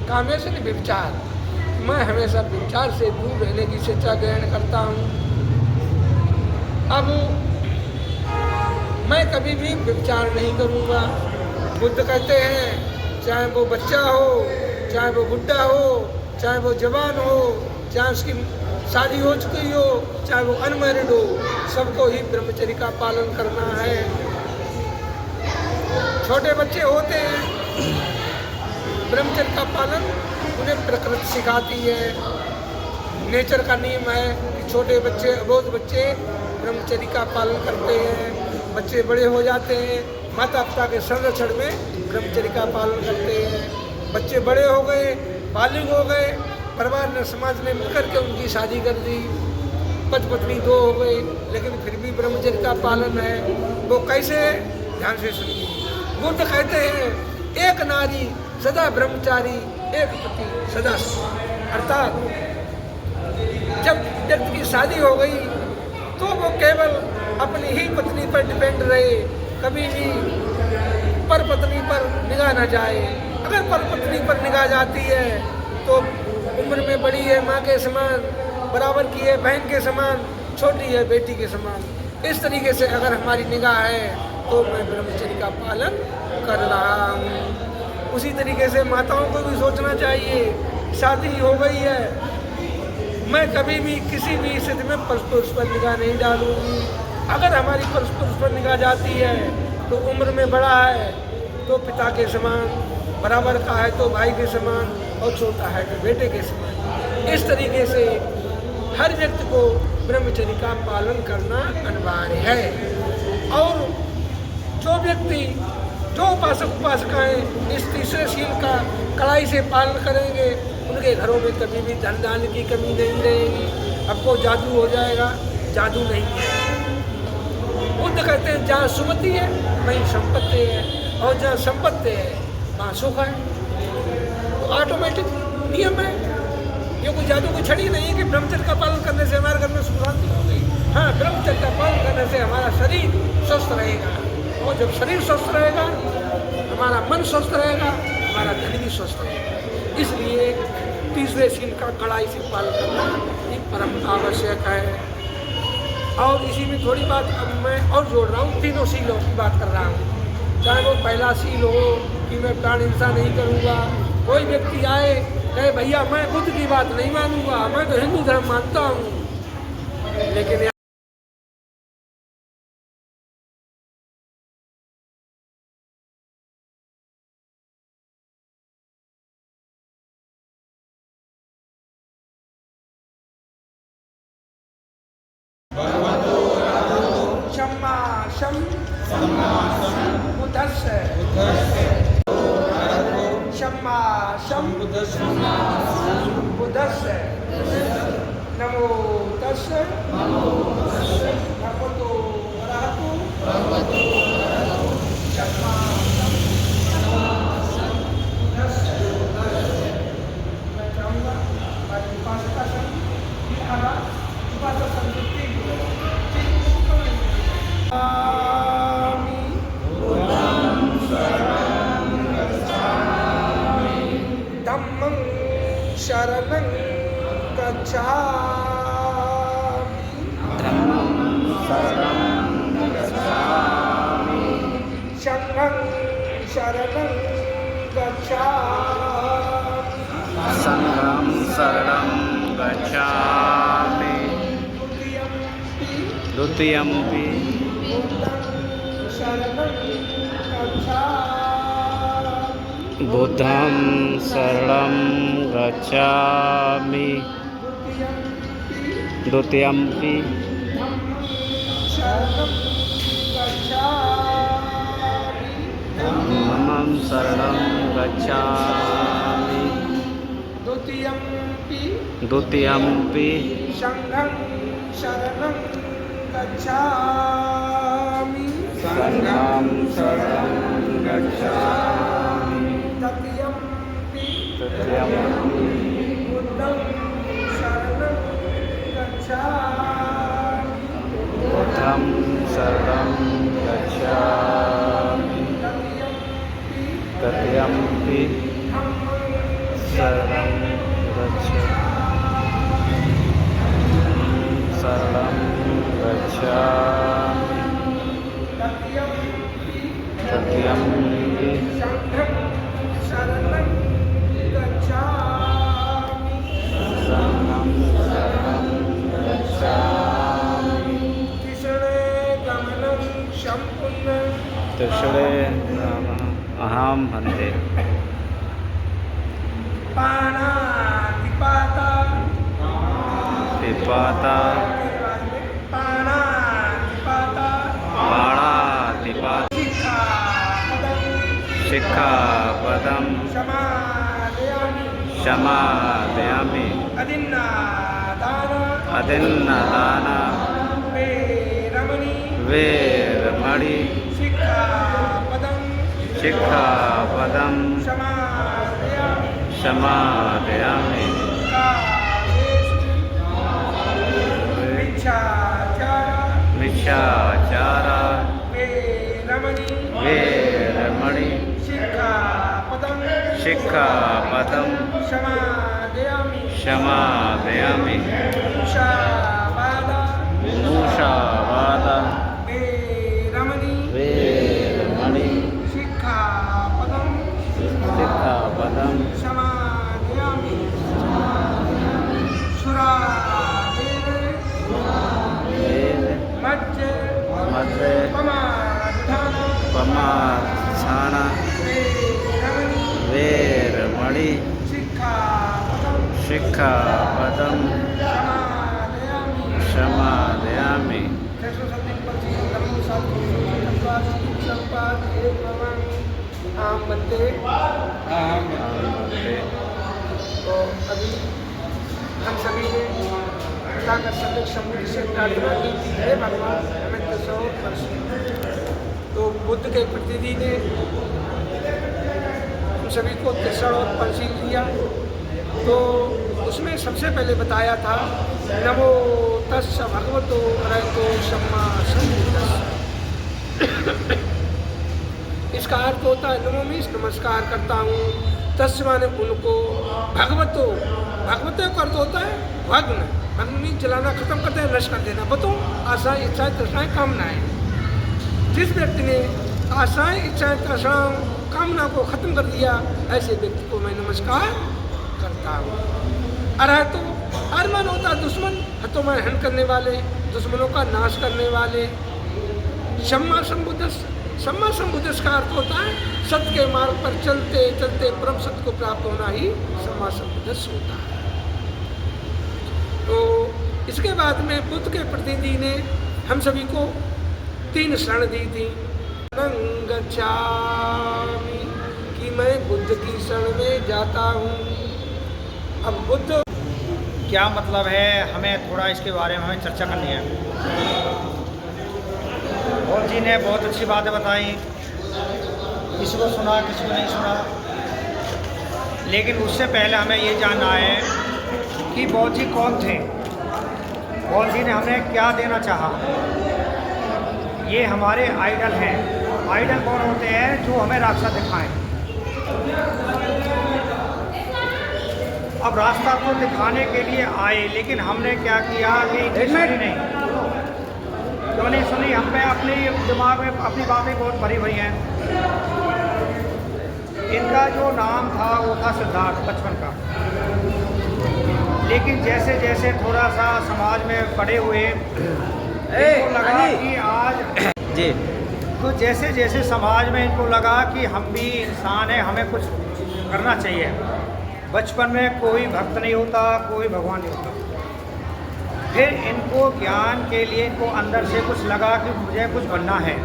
कामेशन व्यभिचार, मैं हमेशा व्यभिचार से दूर रहने की शिक्षा ग्रहण करता हूँ। अब मैं कभी भी व्यभिचार नहीं करूँगा। बुद्ध कहते हैं चाहे वो बच्चा हो, चाहे वो बुढ़ा हो, चाहे वो जवान हो, चाहे उसकी शादी हो चुकी हो, चाहे वो अनमैरिड हो, सबको ही ब्रह्मचर्य का पालन करना है। छोटे बच्चे होते हैं, ब्रह्मचर्य का पालन उन्हें प्रकृति सिखाती है। नेचर का नियम है कि छोटे बच्चे, अबोध बच्चे ब्रह्मचर्य का पालन करते हैं। बच्चे बड़े हो जाते हैं, माता पिता के संरक्षण में ब्रह्मचर्य का पालन करते हैं। बच्चे बड़े हो गए, बालिग हो गए, परिवार ने, समाज ने मिलकर के उनकी शादी कर दी, पति पत्नी 2 हो गए, लेकिन फिर भी ब्रह्मचर्य का पालन है। वो कैसे? ध्यान से सुनिए। बुद्ध कहते हैं एक नारी सदा ब्रह्मचारी, एक पति सदा सुखी। अर्थात जब व्यक्ति की शादी हो गई तो वो केवल अपनी ही पत्नी पर डिपेंड रहे, कभी भी पर पत्नी पर निगाह न जाए। अगर पर पत्नी पर निगाह जाती है तो उम्र में बड़ी है माँ के समान, बराबर की है बहन के समान, छोटी है बेटी के समान। इस तरीके से अगर हमारी निगाह है तो मैं ब्रह्मचर्य का पालन कर रहा हूँ। उसी तरीके से माताओं को भी सोचना चाहिए, शादी हो गई है, मैं कभी भी किसी भी स्थिति में परस्पुरुष पर निगाह नहीं डालूंगी। अगर हमारी परस्पुरुष पर निगाह जाती है तो उम्र में बड़ा है तो पिता के समान, बराबर का है तो भाई के समान, और छोटा है तो बेटे के समान। इस तरीके से हर व्यक्ति को ब्रह्मचर्य का पालन करना अनिवार्य है। और जो व्यक्ति, जो उपासक उपासिकाएं इस तीसरे शील का कड़ाई से पालन करेंगे, उनके घरों में कभी भी धन दान की कमी नहीं रहेगी। आपको जादू हो जाएगा, जादू नहीं है। बुद्ध कहते हैं जहाँ सुमति है वहीं संपत्ति है, और जहाँ संपत्ति है वहाँ सुख है। तो ऑटोमेटिक नियम है, ये कोई जादू की छड़ी नहीं है कि ब्रह्मचर्य का पालन करने से हमारे घर में सुख शांति हो गई। हाँ, ब्रह्मचर्य का पालन करने से हमारा शरीर स्वस्थ रहेगा, और जब शरीर स्वस्थ रहेगा, हमारा मन स्वस्थ रहेगा, हमारा धन भी स्वस्थ रहेगा। इसलिए तीसरे शील का कड़ाई से पालन करना एक परम आवश्यक है। और इसी में थोड़ी बात अब मैं और जोड़ रहा हूँ, तीनों शीलों की बात कर रहा हूँ। चाहे वो पहला शील हो कि मैं प्राण हिंसा नहीं करूँगा। कोई व्यक्ति आए कहे भैया मैं बुद्ध की बात नहीं मानूंगा, मैं तो हिंदू धर्म मानता हूँ, लेकिन बुद्धस्य नमो तस्य भगवतो अरहतो सम्मा मैं चाहूँगा उपासका धम्मं शरणं गच्छामि, संघं शरणं गच्छामि, द्वितीयम्पि बुद्धं शरणं गच्छामि, द्वितीयम्पि धम्मं शरणं गच्छामि, द्वितीयम्पि संघं शरणं गच्छामि, तृतीयम्पि बुद्धं शरणं गच्छामि, बुद्धं शरणं गच्छामि, तृतीयम्पि शरणं गच्छामि तत्यम्पि संघं शरणं गच्छामि शरणं गच्छामि कृष्णे गमनं सम्पूर्णं त्रिषुरे अहं भन्ते पाणातिपाता पिपाता पाणातिपाता पाणातिपाता शिक्षापदं समादयामि क्षमादयामि अदिन्नदान अदिन्नदान वेरमणि वेरमणि शिक्षापदं समादयामि क्षमादयामि मिथ्याचार वेरमणि शिक्षापदं क्षमादयामि मूषावाद वेरमणि शिक्षापदं वेद मध्ये पमाधान वेरमणि शिक्षापदं क्षमादयामि तो अभी हम सभी ने जाकर सम्यक समुद्र से प्रार्थना की थी, हे भगवान हमें 200 वर्ष। तो बुद्ध के प्रतिनिधि ने हम सभी को तिसरण और पंसील दिया। तो उसमें सबसे पहले बताया था नमो तस्स भगवतो अरहतो सम्मा सम्बुद्धस्स। इसका अर्थ होता है नमो मीन्स नमस्कार करता हूँ, तस्स माने उनको, भगवतो भगवतो का अर्थ होता है भग्न। भग्न मीन्स जलाना, खत्म कर देना, नष्ट कर देना। बतो आशाएं इच्छाएं तृष्णाएं कामनाएं। जिस व्यक्ति ने आशाएं इच्छाएं तृष्णाओं कामना को खत्म कर दिया, ऐसे व्यक्ति को मैं नमस्कार करता हूँ। अरहतो अरमान होता है दुश्मन, हतो में हन करने वाले, दुश्मनों का नाश करने वाले। सम्मा संबुद्धस्स का अर्थ होता है सत्य के मार्ग पर चलते चलते परम सत्य को प्राप्त होना ही सम्मा संबुद्धस्स होता है। तो इसके बाद में बुद्ध के प्रतिनिधि ने हम सभी को 3 शरण दी थी। गच्छामि कि मैं बुद्ध की शरण में जाता हूँ। अब बुद्ध क्या मतलब है, हमें थोड़ा इसके बारे में हमें चर्चा करनी है। और जी ने बहुत अच्छी बातें बताई, किसी को सुना किसी को नहीं सुना, लेकिन उससे पहले हमें ये जानना है कि बौद्ध जी कौन थे, बौद्ध जी ने हमें क्या देना चाहा। ये हमारे आइडल हैं। आइडल कौन होते हैं? जो हमें रास्ता दिखाएं। अब रास्ता को दिखाने के लिए आए, लेकिन हमने क्या किया कि सुनी नहीं। क्यों नहीं सुनी? हम पे अपने दिमाग में अपनी बातें बहुत भरी हुई हैं। इनका जो नाम था वो था सिद्धार्थ, बचपन का। लेकिन जैसे जैसे थोड़ा सा समाज में पड़े हुए, इनको लगा कि आज जी तो जैसे जैसे समाज में इनको लगा कि हम भी इंसान हैं, हमें कुछ करना चाहिए। बचपन में कोई भक्त नहीं होता, कोई भगवान नहीं होता। फिर इनको ज्ञान के लिए इनको अंदर से कुछ लगा कि मुझे कुछ बनना है।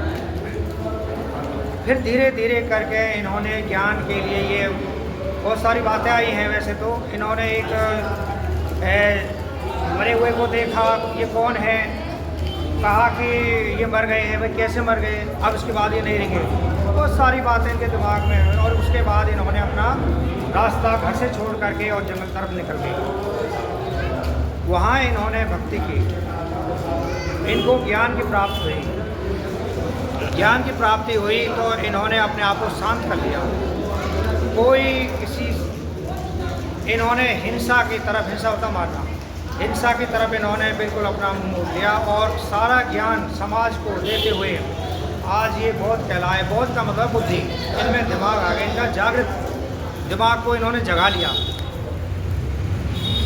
फिर धीरे धीरे करके इन्होंने ज्ञान के लिए ये बहुत सारी बातें आई हैं। वैसे तो इन्होंने एक मरे हुए को देखा, ये कौन है, कहा कि ये मर गए हैं, भाई कैसे मर गए, अब इसके बाद ये नहीं रहेंगे। बहुत सारी बातें इनके दिमाग में हैं। और उसके बाद इन्होंने अपना रास्ता घर से छोड़ करके और जंगल तरफ निकल गए। वहाँ इन्होंने भक्ति की, इनको ज्ञान की प्राप्ति हुई। ज्ञान की प्राप्ति हुई तो इन्होंने अपने आप को शांत कर लिया। कोई किसी इन्होंने हिंसा की तरफ, हिंसा होता मारना, हिंसा की तरफ इन्होंने बिल्कुल अपना मुँह मोड़ लिया और सारा ज्ञान समाज को देते हुए आज ये बहुत कहलाए। बहुत का मतलब बुद्धि, इनमें दिमाग आ गया, इनका जागृत दिमाग को इन्होंने जगा लिया।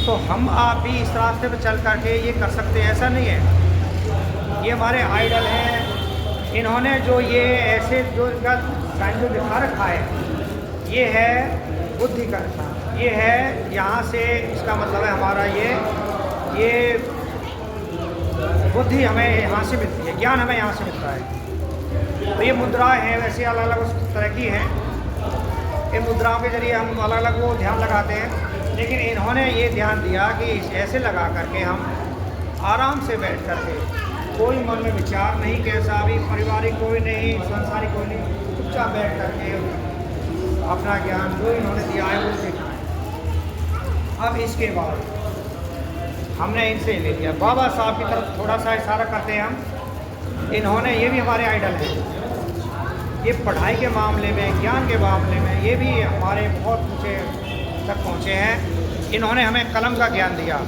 तो हम आप भी इस रास्ते पर चल करके ये कर सकते हैं, ऐसा नहीं है। ये हमारे आइडल हैं, इन्होंने जो ये ऐसे जो इनका साइन जो दिखा रखा है ये है बुद्धि का निशान, ये है यहाँ से, इसका मतलब है हमारा ये बुद्धि हमें यहाँ से मिलती है, ज्ञान हमें यहाँ से मिलता है। तो ये मुद्राएं हैं, वैसे अलग अलग उस तरह की हैं। इन मुद्राओं के जरिए हम अलग अलग वो ध्यान लगाते हैं, लेकिन इन्होंने ये ध्यान दिया कि ऐसे लगा करके हम आराम से बैठ करके, कोई मन में विचार नहीं, कैसा भी पारिवारिक कोई नहीं, संसारिक कोई नहीं, चुपचाप बैठ करके अपना ज्ञान जो इन्होंने दिया है वो सीखना है। अब इसके बाद हमने इनसे ले लिया, बाबा साहब की तरफ थोड़ा सा इशारा करते हैं हम। इन्होंने, ये भी हमारे आइडल हैं, ये पढ़ाई के मामले में, ज्ञान के मामले में ये भी हमारे बहुत ऊँचे तक पहुँचे हैं। इन्होंने हमें कलम का ज्ञान दिया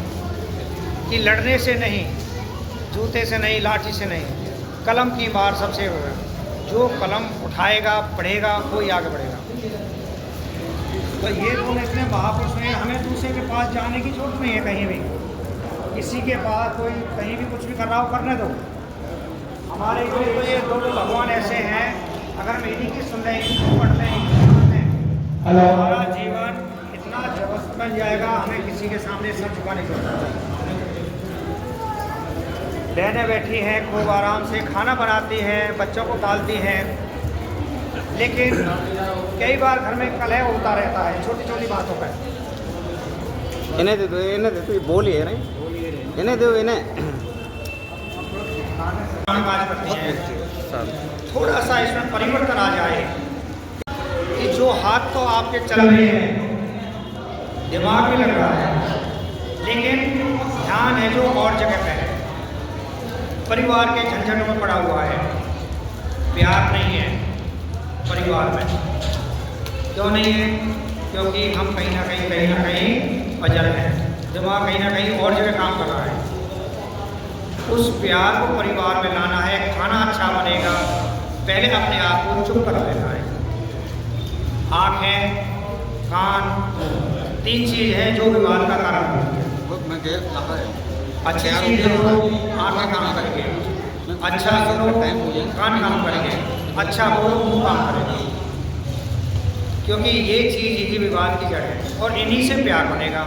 कि लड़ने से नहीं, जूते से नहीं, लाठी से नहीं, कलम की मार सबसे होगा। जो कलम उठाएगा, पढ़ेगा, वही आगे बढ़ेगा। तो ये तो इतने महापुरुष हैं, हमें दूसरे के पास जाने की जरूरत नहीं है कहीं भी। किसी के पास कोई कहीं भी कुछ भी कर रहा हो, करने दो। हमारे जो तो ये दो भगवान ऐसे हैं, अगर हम इन्हीं की सुन रहे हैं, पढ़ रहे हैं, हमारा जीवन इतना जबरदस्त बन जाएगा, हमें किसी के सामने सर झुकाने की जरूरत नहीं। बहनें बैठी हैं, खूब आराम से खाना बनाती हैं, बच्चों को पालती हैं, लेकिन कई बार घर में कलह होता रहता है छोटी छोटी बातों पर। इन्हें दे दो, इन्हें दे दो, ये बोल ही है नहीं, इन्हें दो, इन्हें थोड़ा सा इसमें परिवर्तन आ जाए कि जो हाथ तो आपके चल रहे हैं, दिमाग भी लग रहा है, लेकिन ध्यान है जो और जगह पे है, परिवार के झंझटों में पड़ा हुआ है, प्यार नहीं है परिवार में। क्यों नहीं है? क्योंकि हम कहीं ना कहीं अजर हैं, दिमाग कहीं ना कहीं और जगह काम कर रहा है। उस प्यार को परिवार में लाना है, खाना अच्छा बनेगा, पहले अपने आप को चुप कर लेना है। आँखें, कान, तीन चीज़ है जो विवाद का कारण होती है। अच्छी चीज़ देखो, आँखें काम करेंगे, अच्छा सुनो, कान काम करेंगे, अच्छा बोलो, मुँह काम करेंगे, क्योंकि ये चीज़ ही विवाद की जड़ है और इन्हीं से प्यार बनेगा।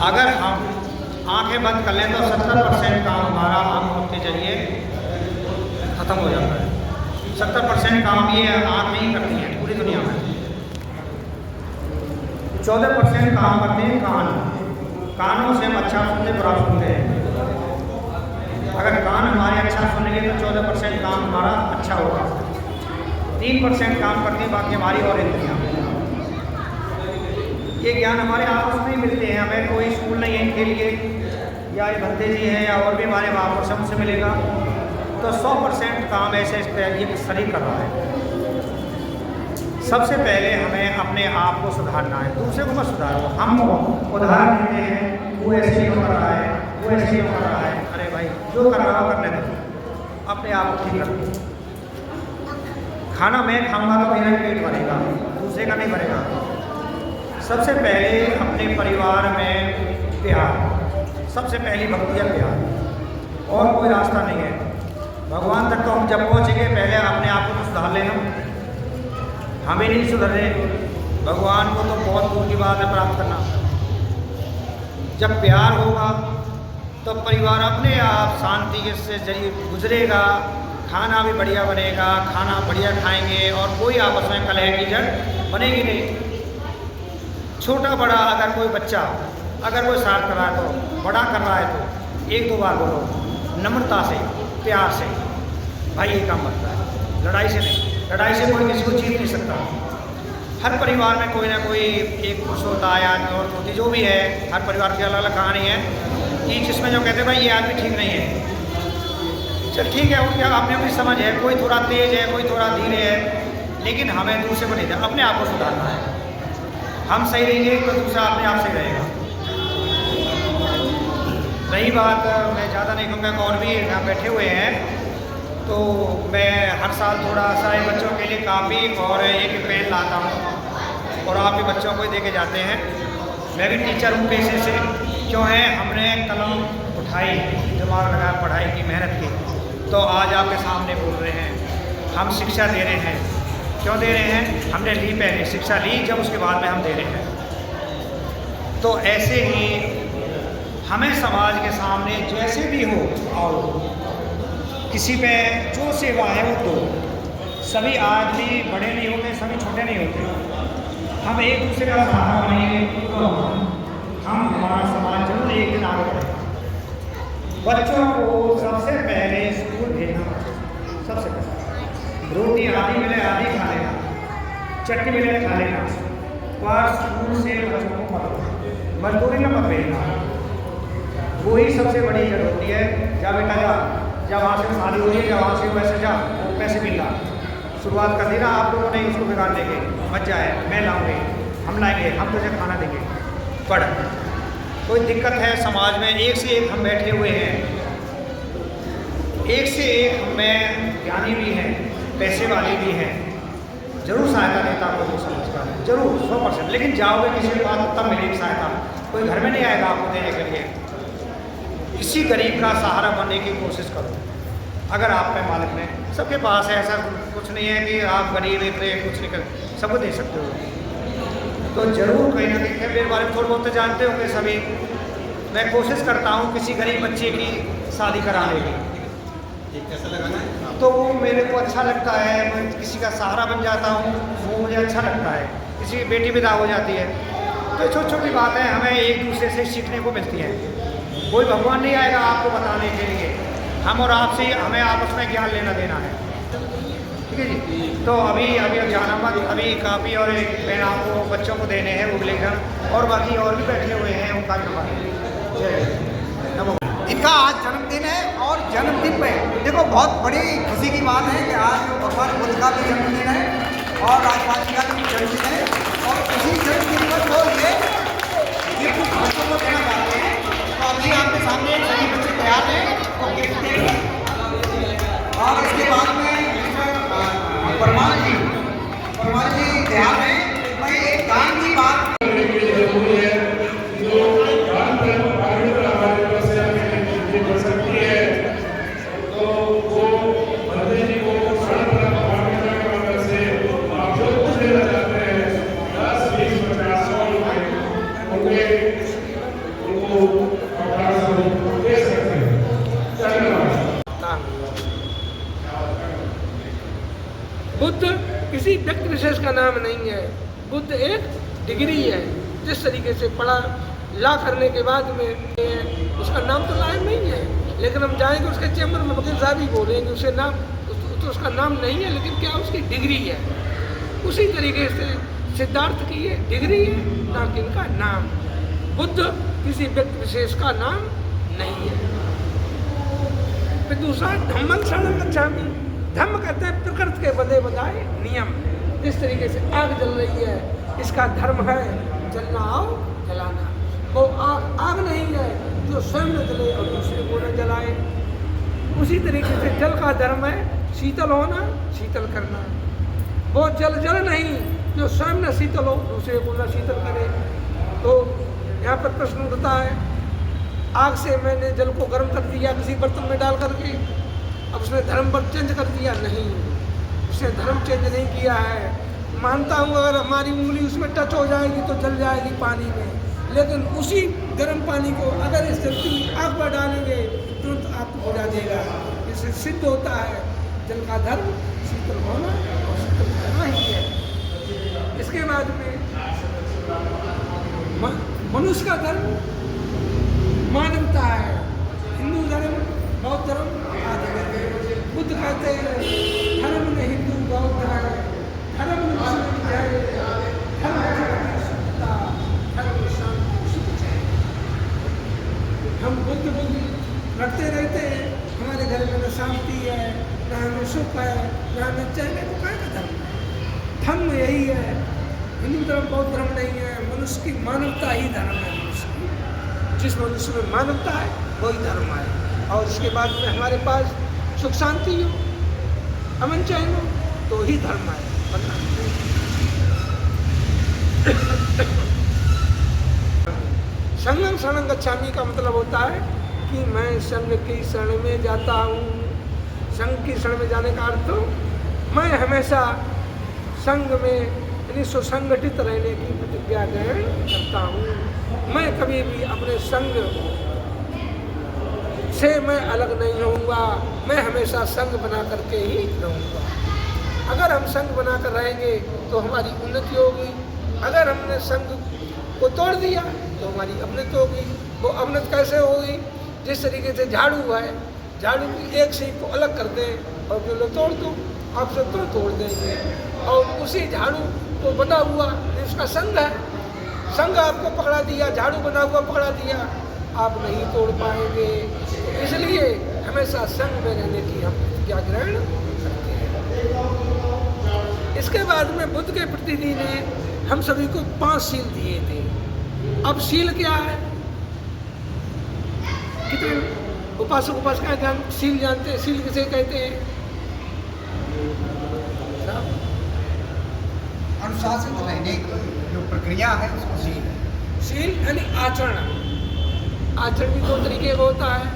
अगर हम आंखें बंद कर लें तो 70% काम हमारा आँखों के जरिए ख़त्म हो जाता है। 70% काम ये आँख नहीं करती है पूरी दुनिया में। 14% काम करते हैं कान। कानों से हम अच्छा सुनते, बुरा सुनते हैं। अगर कान हमारे अच्छा सुनेंगे तो 14% काम हमारा अच्छा होगा। 3% काम करते हैं बाकी हमारी और इंद्रियाँ। ये ज्ञान हमारे आपस में ही मिलते हैं, हमें कोई स्कूल नहीं है इनके लिए, या ये भंते जी हैं या और भी हमारे महापुरुष हमसे मिलेगा। तो 100% काम ऐसे ये शरीर कर रहा है। सबसे पहले हमें अपने आप को सुधारना है, दूसरे को मत सुधारो। हम उदाहरण देते हैं, वो ऐसे क्यों कर रहा है, वो ऐसे क्यों कर रहा है। अरे भाई, जो कर रहा हो करने दो, अपने आप को ठीक रखो। खाना मैं खाऊंगा तो मेरा पेट भरेगा, दूसरे का नहीं भरेगा। सबसे पहले अपने परिवार में प्यार, सबसे पहली भक्ति है प्यार, और कोई रास्ता नहीं है। भगवान तक तो हम जब पहुँचेंगे, पहले अपने आप को तो सुधार लेना। हमें नहीं सुधर रहे, भगवान को तो बहुत दूर की बात है प्राप्त करना। जब प्यार होगा तो परिवार अपने आप शांति के से जरिए गुजरेगा, खाना भी बढ़िया बनेगा, खाना बढ़िया खाएंगे और कोई आपस में कलह की जड़ बनेगी नहीं। छोटा बड़ा अगर कोई बच्चा अगर कोई शरारत कर रहा है तो, बड़ा कर रहा है तो 1-2 बार बोलो, नम्रता से, प्यार से, भाई ये काम बनता है, लड़ाई से नहीं। लड़ाई से कोई किसी को जीत नहीं सकता। हर परिवार में कोई ना कोई एक पुरुष होता है, आदमी औरत होती, जो भी है, हर परिवार की अलग अलग कहानी है कि जिसमें जो कहते हैं भाई ये आदमी ठीक नहीं है। चल ठीक है, उनकी अपनी अपनी समझ है, कोई थोड़ा तेज है, कोई थोड़ा धीरे है, लेकिन हमें दूसरे को नहीं जाना, अपने आप को सुधारना है। हम सही रहेंगे तो दूसरा अपने आप सही रहेगा। रही बात, मैं ज़्यादा नहीं कहूँगा, और भी यहाँ बैठे हुए हैं, तो मैं हर साल थोड़ा सा बच्चों के लिए कापी और एक पेन लाता हूँ और आप भी बच्चों को दे के जाते हैं। मैं भी टीचर हूँ पेशे से, क्यों है हमने कलम उठाई, दिमाग लगाया, पढ़ाई की, मेहनत की, तो आज आपके सामने बोल रहे हैं। हम शिक्षा दे रहे हैं, क्यों दे रहे हैं? हमने ली, पहले शिक्षा ली, जब उसके बाद में हम दे रहे हैं। तो ऐसे ही हमें समाज के सामने जैसे भी हो आओ, किसी पे जो सेवा है वो दो। सभी आदमी बड़े नहीं होते, सभी छोटे नहीं होते। हम एक दूसरे का सहारा बनेंगे तो हम हमारा समाज जरूर एक दिन आगे बढ़ेगा। बच्चों को सबसे पहले स्कूल भेजना पड़ेगा। सबसे पहले रोटी आधी मिले आधी खा लेना, चटनी मिले खा लेना, पर स्कूल से बच्चों को मत मजदूरी में मत भेजना। वही सबसे बड़ी जरूरत होती है। जा बेटा जा, जब वहाँ से शादी हो रही है, जब वहाँ से वैसे जा, पैसे मिल रहा, शुरुआत कर दी ना आप लोगों ने उसको बिगाड़ देंगे। मत जाए, मैं लाऊंगे, हम लाएंगे, हम तुझे खाना देंगे, पढ़। कोई दिक्कत है समाज में, एक से एक हम बैठे हुए हैं, एक से एक में ज्ञानी भी हैं, पैसे वाले भी हैं, जरूर सहायता देता आपको वो समझता है, जरूर 100%। लेकिन जाओगे किसी के पास तब मिलेगी सहायता, कोई घर में नहीं आएगा आपको देने के लिए। किसी गरीब का सहारा बनने की कोशिश करो, अगर आप में मालिक में। सबके पास है, ऐसा कुछ नहीं है कि आप गरीब इतने कुछ नहीं कर, सबको दे सकते हो। तो जरूर कहीं ना कहीं मेरे बारे में थोड़ा बहुत तो जानते होंगे सभी। मैं कोशिश करता हूँ किसी गरीब बच्चे की शादी कराने की, कैसा लगा? तो वो मेरे को अच्छा लगता है। मैं किसी का सहारा बन जाता हूँ, वो मुझे अच्छा लगता है। किसी की बेटी विदा हो जाती है, तो छोटी छोटी बातें हमें एक दूसरे से सीखने को मिलती हैं। कोई भगवान नहीं आएगा आपको बताने के लिए, हम और आपसे हमें आपस में ज्ञान लेना देना है। ठीक है जी। तो अभी जाना मत, अभी कापी और एक पेन आपको बच्चों को देने हैं, वो भी लेकर, और बाकी और भी बैठे हुए हैं, उनका नंबर। जय नमो। इनका आज जन्मदिन है, और जन्मदिन पे देखो बहुत बड़ी खुशी की बात है कि आज भगवान बुद्ध का भी जन्मदिन है और राजपाल का भी जन्मदिन है, और उसी जन्मदिन पर वो ये गिफ्ट बच्चों को देना चाहते हैं। तो अभी आपके सामने सभी बच्चे तैयार हैं, तो गिफ्ट देंगे। और इसके बाद में परमार जी तैयार हैं। मैं एक दान की बात बुद्ध किसी व्यक्ति विशेष का नाम नहीं है। बुद्ध एक डिग्री है। जिस तरीके से पढ़ा ला करने के बाद में उसका नाम तो लायक नहीं है, लेकिन हम जाएंगे उसके चैम्बर में, वकील साहब ही बोलेंगे उसे नाम, तो उसका नाम नहीं है, लेकिन क्या उसकी डिग्री है। उसी तरीके से सिद्धार्थ की ये डिग्री है, ना कि इनका नाम। बुद्ध किसी व्यक्ति विशेष का नाम नहीं है। फिर दूसरा धम्मं शरणं गच्छामि। धम्म कहते हैं प्रकृति के बदे बजाय नियम। इस तरीके से आग जल रही है, इसका धर्म है जलना और जलाना। वो आग नहीं है जो स्वयं न जले और दूसरे को न जलाए। उसी तरीके से जल का धर्म है शीतल होना, शीतल करना। वो जल नहीं जो स्वयं न शीतल हो, दूसरे को न शीतल करे। तो यहाँ पर प्रश्न उठता है, आग से मैंने जल को गर्म कर दिया किसी बर्तन में डाल करके, अब उसने धर्म पर चेंज कर दिया? नहीं, उसने धर्म चेंज नहीं किया है। मानता हूँ अगर हमारी उंगली उसमें टच हो जाएगी तो जल जाएगी पानी में, लेकिन उसी गर्म पानी को अगर इस जलती आग पर डालेंगे तुरंत आग बुझा देगा। इससे सिद्ध होता है जल का धर्म शीतल होना और शीतल करना ही है। इसके बाद में मनुष्य का धर्म मानवता है। हिंदू धर्म, बौद्ध धर्म, आदि धर्म। बुद्ध कहते हैं धर्म में हिंदू बौद्ध है, धर्म में मुस्लिम है, धर्म में शुद्धता, धर्म में शांति सुख है। हम बुद्ध लड़ते रहते हैं, हमारे घर में न शांति है, न हमें सुख है, न हमें चैन है, तो क्या का धर्म है? धर्म यही है। हिंदू धर्म बौद्ध धर्म नहीं है, मनुष्य की मानवता ही धर्म है। मनुष्य की जिस मनुष्य में मानवता है वही धर्म है। और उसके बाद में हमारे पास सुख शांति हो, अमन चैन हो, तो ही धर्म है। संगम शरणं गच्छामि का मतलब होता है कि मैं संघ की शरण में जाता हूँ। संघ की शरण में जाने का अर्थ मैं हमेशा संघ में यानी सुसंगठित रहने की प्रतिज्ञा ग्रहण करता हूँ। मैं कभी भी अपने संघ से मैं अलग नहीं रहूँगा, मैं हमेशा संघ बना करके ही रहूँगा। अगर हम संघ बना कर रहेंगे तो हमारी उन्नति होगी। अगर हमने संघ को तोड़ दिया तो हमारी अवनति होगी। वो अवनति कैसे होगी? जिस तरीके से झाड़ू है, झाड़ू की एक सीख को अलग कर दें और जो तोड़ दो, आपसे तो तोड़ देंगे। और उसी झाड़ू को बना हुआ जिसका संघ है, संघ आपको पकड़ा दिया, झाड़ू बना हुआ पकड़ा दिया, आप नहीं तोड़ पाएंगे। इसलिए हमेशा संघ में रहने की हम प्रतिज्ञा ग्रहण करते हैं। इसके बाद में बुद्ध के प्रतिनिधि ने हम सभी को 5 शील दिए थे। अब शील क्या है? कितने उपासक उपासिकाएं शील जानते हैं? शील किसे कहते हैं? अनुशासित रहने की जो प्रक्रिया है उसको शील है। शील यानी आचरण। आचरण भी 2 तरीके का होता है।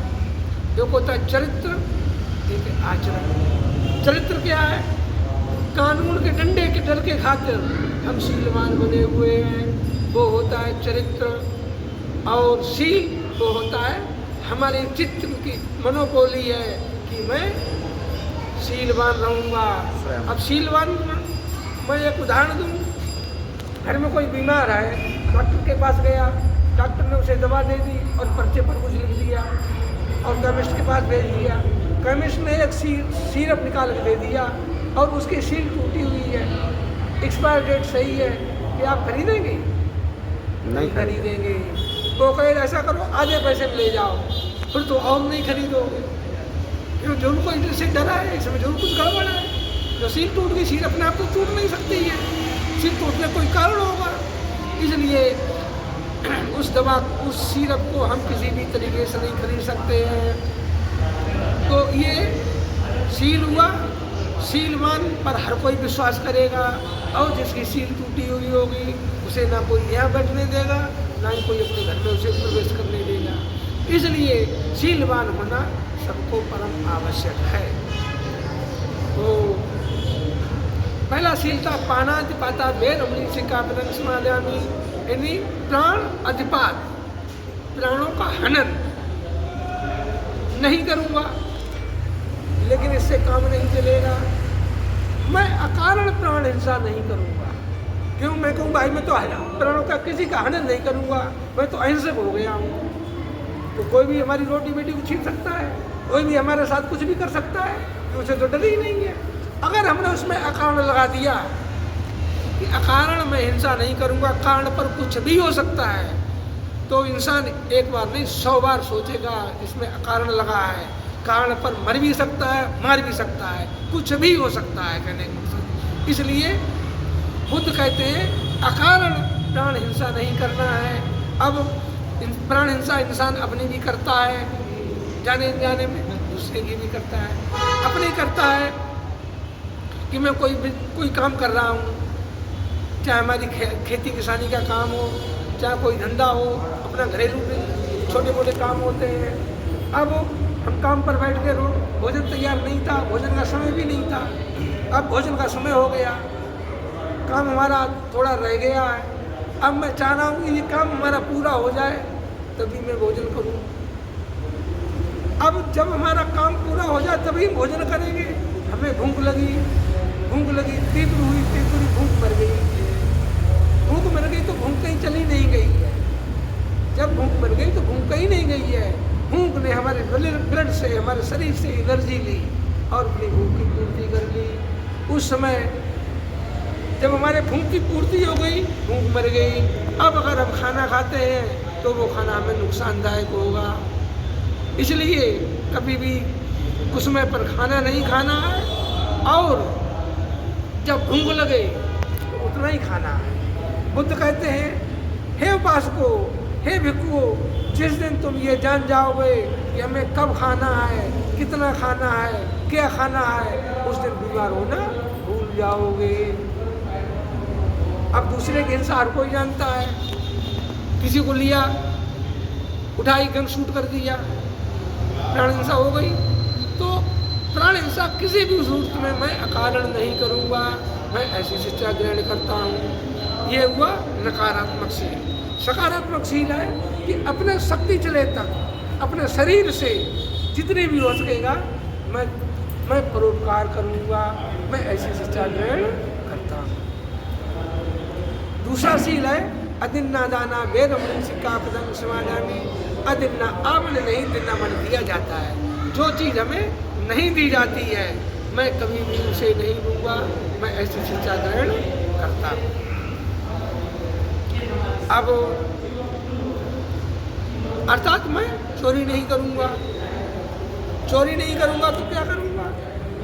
एक होता है चरित्र, एक है आचरण। चरित्र क्या है? कानून के डंडे के डर के खातिर हम शीलवान बने हुए हैं, वो होता है चरित्र। और शील वो होता है हमारे चित्त की मनोबोली है कि मैं शीलवान रहूँगा। अब शीलवान मैं एक उदाहरण दूँ। घर में कोई बीमार है, डॉक्टर के पास गया, डॉक्टर ने उसे दवा दे दी और पर्चे पर कुछ लिख दिया और केमिस्ट के पास भेज दिया। केमिस्ट ने एक सिरप निकाल के दे दिया और उसकी सील टूटी हुई है, एक्सपायर डेट सही है, कि आप खरीदेंगे? नहीं खरीदेंगे। वो कहे ऐसा करो आधे पैसे में ले जाओ, फिर तो और नहीं खरीदोगे। क्यों? जो उनको इनसे डरा है, इसमें जरूर कुछ गड़बड़ है। जो सील टूट गई, सील अपने आप तो टूट नहीं सकती है, सील टूटने कोई कारण होगा। इसलिए उस दवा, उस सिरप को हम किसी भी तरीके से नहीं खरीद सकते हैं। तो ये सील हुआ। सीलवान पर हर कोई विश्वास करेगा और जिसकी सील टूटी हुई होगी उसे ना कोई यहाँ बैठने देगा, ना ही कोई अपने घर में उसे प्रवेश करने देगा। इसलिए सीलवान होना सबको परम आवश्यक है। तो पहला सील था प्राणातिपाता वेद अमृत सिक्खापदं समादयामि, यानी प्राण अधिपात, प्राणों का हनन नहीं करूँगा। लेकिन इससे काम नहीं चलेगा। मैं अकारण प्राण हिंसा नहीं करूँगा। क्यों? मैं कहूँ भाई मैं तो प्राणों का किसी का हनन नहीं करूँगा, मैं तो अहिंसक हो गया हूँ। तो कोई भी हमारी रोटी बेटी को छीन सकता है, कोई भी हमारे साथ कुछ भी कर सकता है, कि उसे तो डर ही नहीं है। अगर हमने उसमें अकारण लगा दिया कि अकारण मैं हिंसा नहीं करूँगा, कारण पर कुछ भी हो सकता है, तो इंसान एक बार नहीं 100 बार सोचेगा इसमें अकारण लगा है। कारण पर मर भी सकता है, मार भी सकता है, कुछ भी हो सकता है कहने का मकसद। इसलिए बुद्ध कहते हैं अकारण प्राण हिंसा नहीं करना है। अब प्राण हिंसा इंसान अपनी भी करता है, जाने जाने में, दूसरे की भी करता है। अपनी करता है कि मैं कोई काम कर रहा हूँ, चाहे हमारी खेती किसानी का काम हो, चाहे कोई धंधा हो, अपना घरेलू छोटे मोटे काम होते हैं। अब हम काम पर बैठ के भोजन तैयार नहीं था, भोजन का समय भी नहीं था। अब भोजन का समय हो गया, काम हमारा थोड़ा रह गया है। अब मैं चाह रहा हूँ कि ये काम हमारा पूरा हो जाए तभी मैं भोजन करूँ। अब जब हमारा काम पूरा हो जाए तभी भोजन करेंगे। हमें भूख लगी, तीव्र हुई, तीव्र भूख मर गई। भूख मर गई तो भूख कहीं चली नहीं गई है। जब भूख मर गई तो भूख कहीं नहीं गई है। भूख ने हमारे ब्लड से, हमारे शरीर से एनर्जी ली और अपनी भूख की पूर्ति कर ली। उस समय जब हमारे भूख की पूर्ति हो गई, भूख मर गई। अब अगर हम खाना खाते हैं तो वो खाना हमें नुकसानदायक होगा। इसलिए कभी भी कुछ समय पर खाना नहीं खाना है, और जब भूख लगे तो उतना ही खाना है। बुद्ध कहते हैं उपासको, हे भिक्षुओं, जिस दिन तुम ये जान जाओगे कि हमें कब खाना है, कितना खाना है, क्या खाना है, उस दिन बीमार होना भूल जाओगे। अब दूसरे की हिंसा हर कोई जानता है। किसी को लिया, उठाई, गन शूट कर दिया, प्राण हिंसा हो गई। तो प्राण हिंसा किसी भी सूरत में मैं अकारण नहीं करूँगा, मैं ऐसी शिक्षा ग्रहण करता हूँ। ये हुआ नकारात्मक शील। सकारात्मक शील है कि अपने शक्ति चले तक अपने शरीर से जितने भी हो सकेगा मैं परोपकार करूँगा, मैं ऐसी शिक्षा ग्रहण करता हूँ। दूसरा शील है अदिन्ना दाना वेद सिक्का पदम समाजामी। अदिन्ना आमन नहीं दिन्ना मन दिया जाता है। जो चीज़ हमें नहीं दी जाती है मैं कभी भी उसे नहीं दूंगा, मैं ऐसी शिक्षा ग्रहण करता हूँ। अब अर्थात मैं चोरी नहीं करूँगा। चोरी नहीं करूँगा तो क्या करूँगा?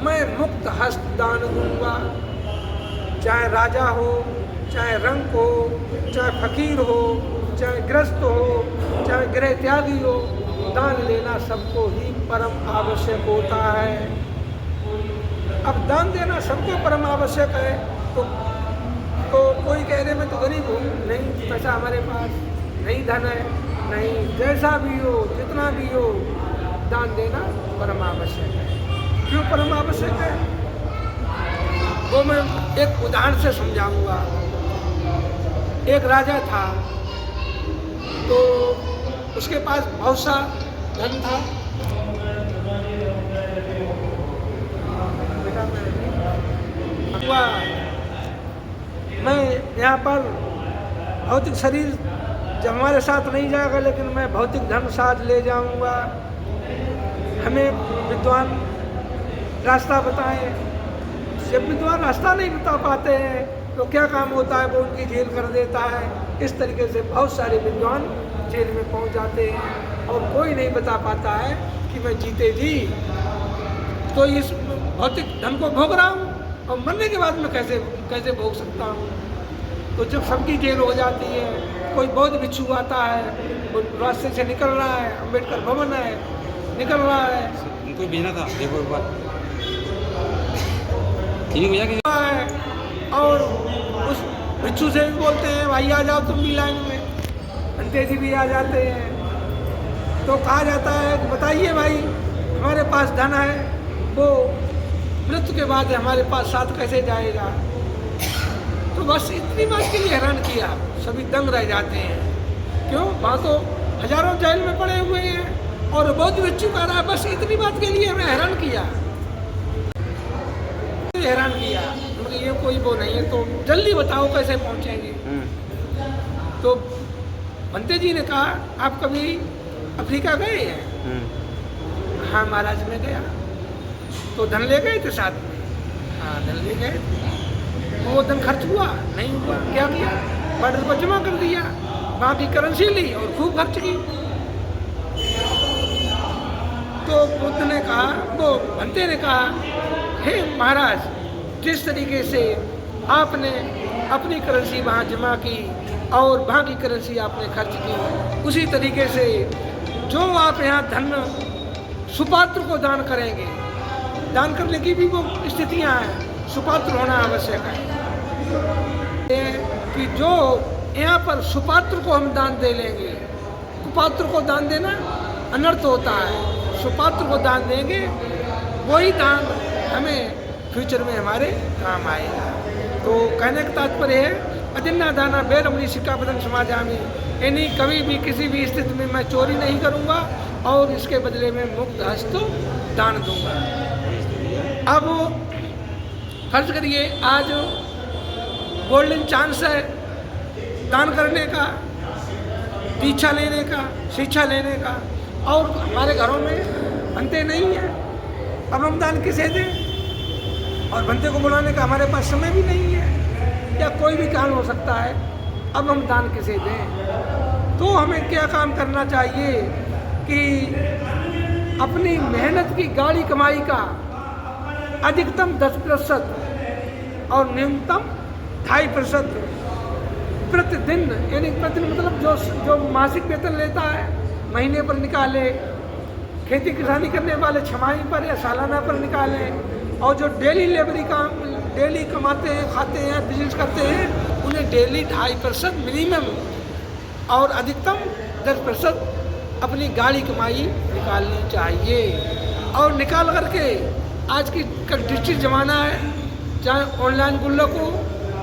मैं मुक्त हस्त दान दूँगा। चाहे राजा हो, चाहे रंक हो, चाहे फकीर हो, चाहे ग्रस्त हो, चाहे गृह त्यागी हो, दान लेना सबको ही परम आवश्यक होता है। अब दान देना सबको परम आवश्यक है तो कोई कह रहे मैं तो गरीब हूँ, नहीं पैसा हमारे पास नहीं, धन है नहीं, जैसा भी हो, जितना भी हो, दान देना परम आवश्यक है। क्यों परम आवश्यक है वो मैं एक उदाहरण से समझाऊंगा। एक राजा था तो उसके पास बहुत सा धन था। मैं यहाँ पर भौतिक शरीर जब हमारे साथ नहीं जाएगा लेकिन मैं भौतिक धन साथ ले जाऊंगा। हमें विद्वान रास्ता बताएं। जब विद्वान रास्ता नहीं बता पाते हैं तो क्या काम होता है, वो उनकी जेल कर देता है। इस तरीके से बहुत सारे विद्वान जेल में पहुंच जाते हैं और कोई नहीं बता पाता है कि मैं जीते जी तो इस भौतिक धन को भोग रहा हूँ और मरने के बाद मैं कैसे भोग सकता हूँ। तो जब सबकी जेल हो जाती है, कोई बौद्ध भिक्षु आता है, वो रास्ते से निकल रहा है, अम्बेडकर भवन है, निकल रहा है, उनको भेजना था, देखो एक बार ठीक भैया कि और उस भिक्षु से भी बोलते हैं भाई आ जाओ तुम भी लाइन में। अंते जी भी आ जाते हैं तो कहा जाता है बताइए भाई हमारे पास धन है, वो मृत्यु के बाद हमारे पास साथ कैसे जाएगा। तो बस इतनी बात के लिए हैरान किया, सभी दंग रह जाते हैं। क्यों? वहाँ तो हजारों जेल में पड़े हुए हैं और बौद्ध भिक्षु कह रहा है बस इतनी बात के लिए हमें हैरान किया। ये कोई वो नहीं है तो जल्दी बताओ कैसे पहुँचेंगे। तो बंते जी ने कहा आप कभी अफ्रीका गए हैं? हाँ महाराज में गया। तो धन ले गए थे साथ में? हाँ धन ले गए। वो धन खर्च हुआ? नहीं हुआ। क्या किया? बॉर्डर पर जमा कर दिया, वहाँ की करेंसी ली और खूब खर्च की। तो बुद्ध ने कहा, वो बंते ने कहा हे महाराज जिस तरीके से आपने अपनी करेंसी वहाँ जमा की और वहाँ की करेंसी आपने खर्च की, उसी तरीके से जो आप यहाँ धन सुपात्र को दान करेंगे, दान करने की भी वो स्थितियाँ हैं, सुपात्र होना आवश्यक है कि जो यहाँ पर सुपात्र को हम दान दे लेंगे, कुपात्र को दान देना अनर्थ होता है, सुपात्र को दान देंगे वही दान हमें फ्यूचर में हमारे काम आएगा। तो कहने का तात्पर्य है अदिन्ना दाना बेरमणी सिक्का पदम समाजामी, यानी कभी भी किसी भी स्थिति में मैं चोरी नहीं करूँगा और इसके बदले में मुक्त हस्त दान दूंगा। अब फर्ज करिए आज गोल्डन चांस है दान करने का, दीक्षा लेने का, शिक्षा लेने का, और हमारे घरों में बनते नहीं है। अब हम दान किसे दें? और बनते को बुलाने का हमारे पास समय भी नहीं है, या कोई भी काम हो सकता है। अब हम दान किसे दें? तो हमें क्या काम करना चाहिए कि अपनी मेहनत की गाढ़ी कमाई का अधिकतम 10% और न्यूनतम 2.5% प्रतिदिन, यानी प्रतिदिन मतलब जो मासिक वेतन लेता है महीने पर निकाले, खेती किसानी करने वाले छमाही पर या सालाना पर निकाले, और जो डेली कमाते हैं, खाते हैं, बिजनेस करते हैं, उन्हें डेली 2.5% मिनिमम और अधिकतम 10% अपनी गाड़ी कमाई निकालनी चाहिए। और निकाल करके आज की डिजिटल ज़माना है, चाहे ऑनलाइन गुल्लक हो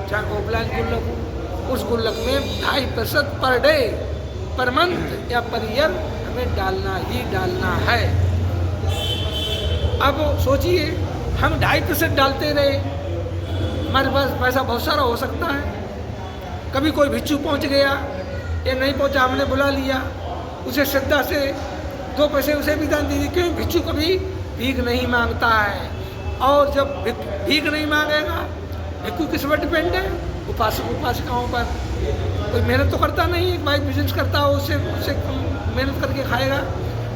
चाहे ऑफलाइन गुल्लक हो, उस गुल्लक में 2.5% पर डे, पर मंथ या पर ईयर हमें डालना ही डालना है। अब सोचिए हम 2.5% डालते रहे, हमारे पास पैसा बहुत सारा हो सकता है। कभी कोई भिक्षु पहुंच गया या नहीं पहुंचा, हमने बुला लिया, उसे श्रद्धा से 2 पैसे उसे भी दान दीजिए, क्यों भिक्षु कभी भीख नहीं मांगता है। और जब भीख नहीं मांगेगा, भिक्षु किस पर डिपेंड है? उपासिकाओं पर। कोई मेहनत तो करता नहीं है, भाई बिजनेस करता हो उससे मेहनत करके खाएगा,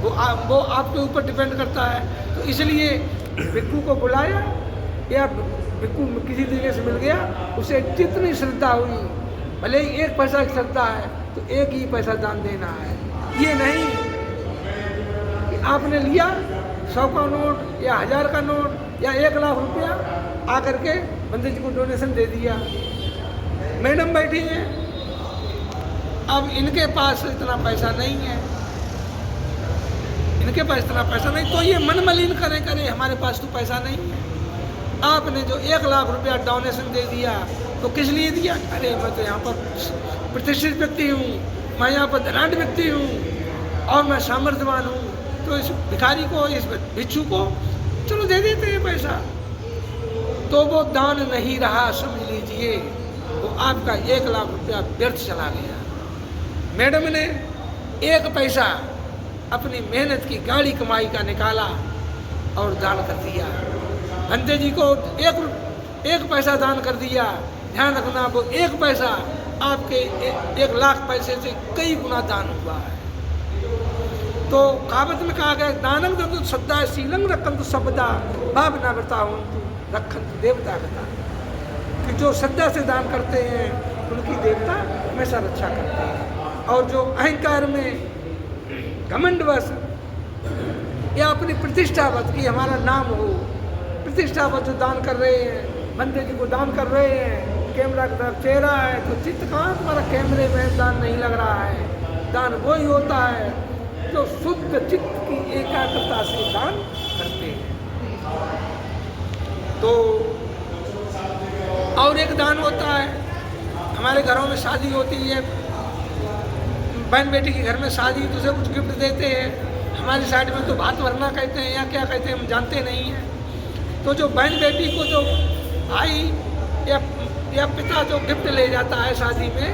वो आपके ऊपर डिपेंड करता है। तो इसलिए भिक्षु को बुलाया या भिक्षु किसी तरीके से मिल गया, उसे जितनी श्रद्धा हुई, भले ही 1 पैसा की श्रद्धा है तो 1 ही पैसा दान देना है। ये नहीं कि आपने लिया 100 का नोट या 1000 का नोट या 1 लाख रुपया आकर के बंदे जी को डोनेशन दे दिया। मैडम बैठी हैं, अब इनके पास इतना पैसा नहीं है, इनके पास इतना पैसा नहीं, तो ये मन मलिन करे हमारे पास तो पैसा नहीं है। आपने जो 1 लाख रुपया डोनेशन दे दिया तो किस लिए दिया? अरे मैं तो यहाँ पर प्रतिष्ठित व्यक्ति हूँ, मैं यहाँ पर धनाढ़ व्यक्ति हूँ और मैं सामर्थ्यवान हूँ, तो इस भिखारी को, इस भिक्षु को चलो दे देते हैं पैसा। तो वो दान नहीं रहा, समझ लीजिए, तो आपका 1 लाख रुपया व्यर्थ चला गया। मैडम ने 1 पैसा अपनी मेहनत की गाड़ी कमाई का निकाला और दान कर दिया। बंदे जी को 1 पैसा दान कर दिया। ध्यान रखना, वो 1 पैसा आपके 1 लाख पैसे से कई गुना दान हुआ है। तो कहावत में कहा गया, दानम दंतु श्रद्धा शीलंग रखंतु सबदा भावना बताऊँ रखंतु देवता बता, कि जो श्रद्धा से दान करते हैं उनकी देवता हमेशा रक्षा करते हैं। और जो अहंकार में घमंडवश या अपनी प्रतिष्ठावत की हमारा नाम हो, प्रतिष्ठावत जो दान कर रहे हैं, बंदे जी को दान कर रहे हैं, कैमरा की तरफ चेहरा है तो चित्त कहाँ तुम्हारा कैमरे में दान नहीं लग रहा है। दान वही होता है जो शुद्ध चित्त की एकाग्रता से दान करते हैं। तो और एक दान होता है, हमारे घरों में शादी होती है, बहन बेटी के घर में शादी, दूसरे कुछ गिफ्ट देते हैं। हमारी साइड में तो भात भरना कहते हैं या क्या कहते हैं, हम जानते नहीं हैं। तो जो बहन बेटी को जो भाई या पिता जो गिफ्ट ले जाता है शादी में,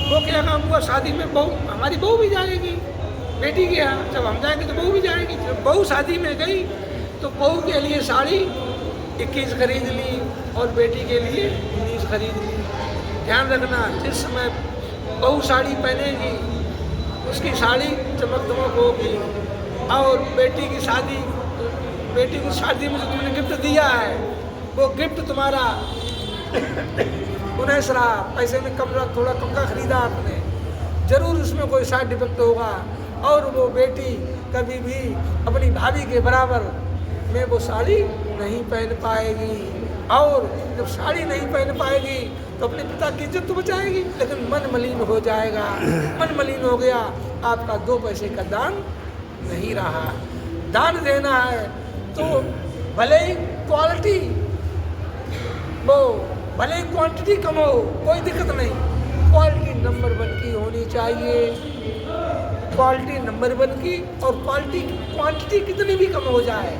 वो क्या काम हुआ, शादी में बहू, हमारी बहू भी जाएगी बेटी के यहाँ, जब हम जाएंगे तो बहू भी जाएगी। जब बहू शादी में गई तो बहू के लिए साड़ी 21 खरीद ली और बेटी के लिए 19 खरीद ली। ध्यान रखना, जिस समय बहू साड़ी पहनेगी उसकी साड़ी चमक दमक होगी, और बेटी की शादी में जो तुमने गिफ्ट दिया है वो गिफ्ट तुम्हारा 19 रहा, पैसे में कम रहा, थोड़ा कम का खरीदा आपने, जरूर उसमें कोई साइड इफेक्ट होगा और वो बेटी कभी भी अपनी भाभी के बराबर में वो साड़ी नहीं पहन पाएगी। और जब साड़ी नहीं पहन पाएगी तो अपने पिता की इज्जत तो बचाएगी, लेकिन मन मलिन हो जाएगा। मन मलिन हो गया, आपका 2 पैसे का दान नहीं रहा। दान देना है तो भले ही क्वालिटी वो, भले ही क्वांटिटी कम हो, कोई दिक्कत नहीं, क्वालिटी नंबर 1 की होनी चाहिए, क्वालिटी नंबर 1 की। और क्वांटिटी कितनी भी कम हो जाए,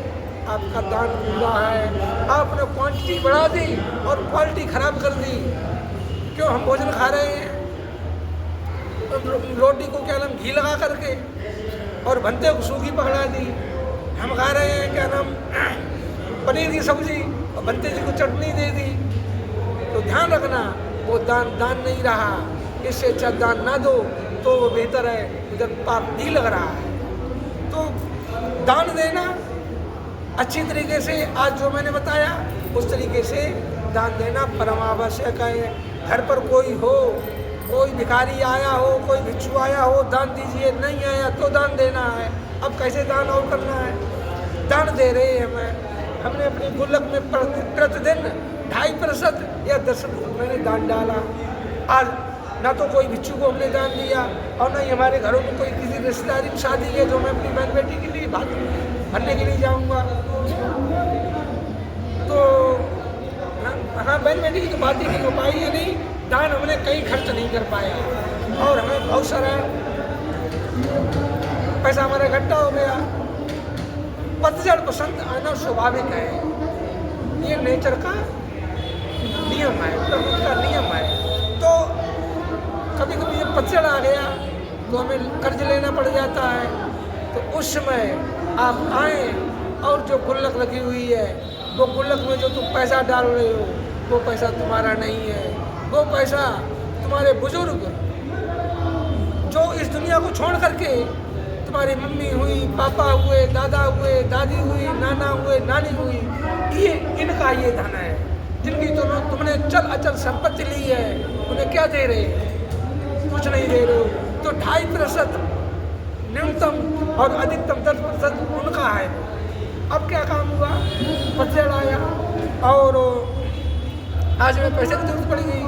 आपका दान पूरा है। आपने क्वांटिटी बढ़ा दी और क्वालिटी खराब कर दी। क्यों, हम भोजन खा रहे हैं, रोटी को क्या नाम घी लगा करके और भंते को सूखी पकड़ा दी। हम खा रहे हैं क्या नाम पनीर की सब्जी और भंते जी को चटनी दे दी। तो ध्यान रखना, वो दान नहीं रहा। इससे अच्छा दान ना दो तो वो बेहतर है, इधर पाप नहीं लग रहा है। तो दान देना अच्छी तरीके से, आज जो मैंने बताया उस तरीके से दान देना परम आवश्यक है। घर पर कोई हो कोई भिखारी आया हो, कोई भिक्षु आया हो, दान दीजिए, नहीं आया तो दान देना है। अब कैसे दान और करना है? दान दे रहे हैं हमें। हमने अपनी गुल्लक में प्रतिदिन 2.5% या 10 मैंने दान डाला। आज ना तो कोई भिक्षु को हमने दान दिया और ना ही हमारे घरों में कोई किसी रिश्तेदारी की शादी है जो मैं अपनी बहन बेटी के लिए भात भरने के लिए जाऊँगा। तो हाँ, बहन बेटी की तो बात ही नहीं हो पाई है। नहीं, दान हमने कहीं खर्च नहीं कर पाया और हमें बहुत सारा पैसा हमारा इकट्ठा हो गया। पतझड़ पसंद आना स्वाभाविक है, ये नेचर का नियम है, प्रकृति का नियम है। तो कभी कभी जब पतझड़ आ गया तो हमें कर्ज लेना पड़ जाता है। तो उस समय आप आए और जो गुल्लक लगी हुई है, वो गुल्लक में जो तुम पैसा डाल रहे हो वो पैसा तुम्हारा नहीं है। वो पैसा तुम्हारे बुजुर्ग जो इस दुनिया को छोड़ करके, तुम्हारी मम्मी हुई, पापा हुए, दादा हुए, दादी हुई, नाना हुए, नानी हुई, ये इनका ये धन है जिनकी तुमने चल अचल संपत्ति ली है। उन्हें क्या दे रहे? कुछ नहीं दे रहे हो। तो 2.5% न्यूनतम और अधिकतम 10% उनका है। अब क्या काम हुआ? पतझड़ आया और आज में पैसे की जरूरत पड़ गई।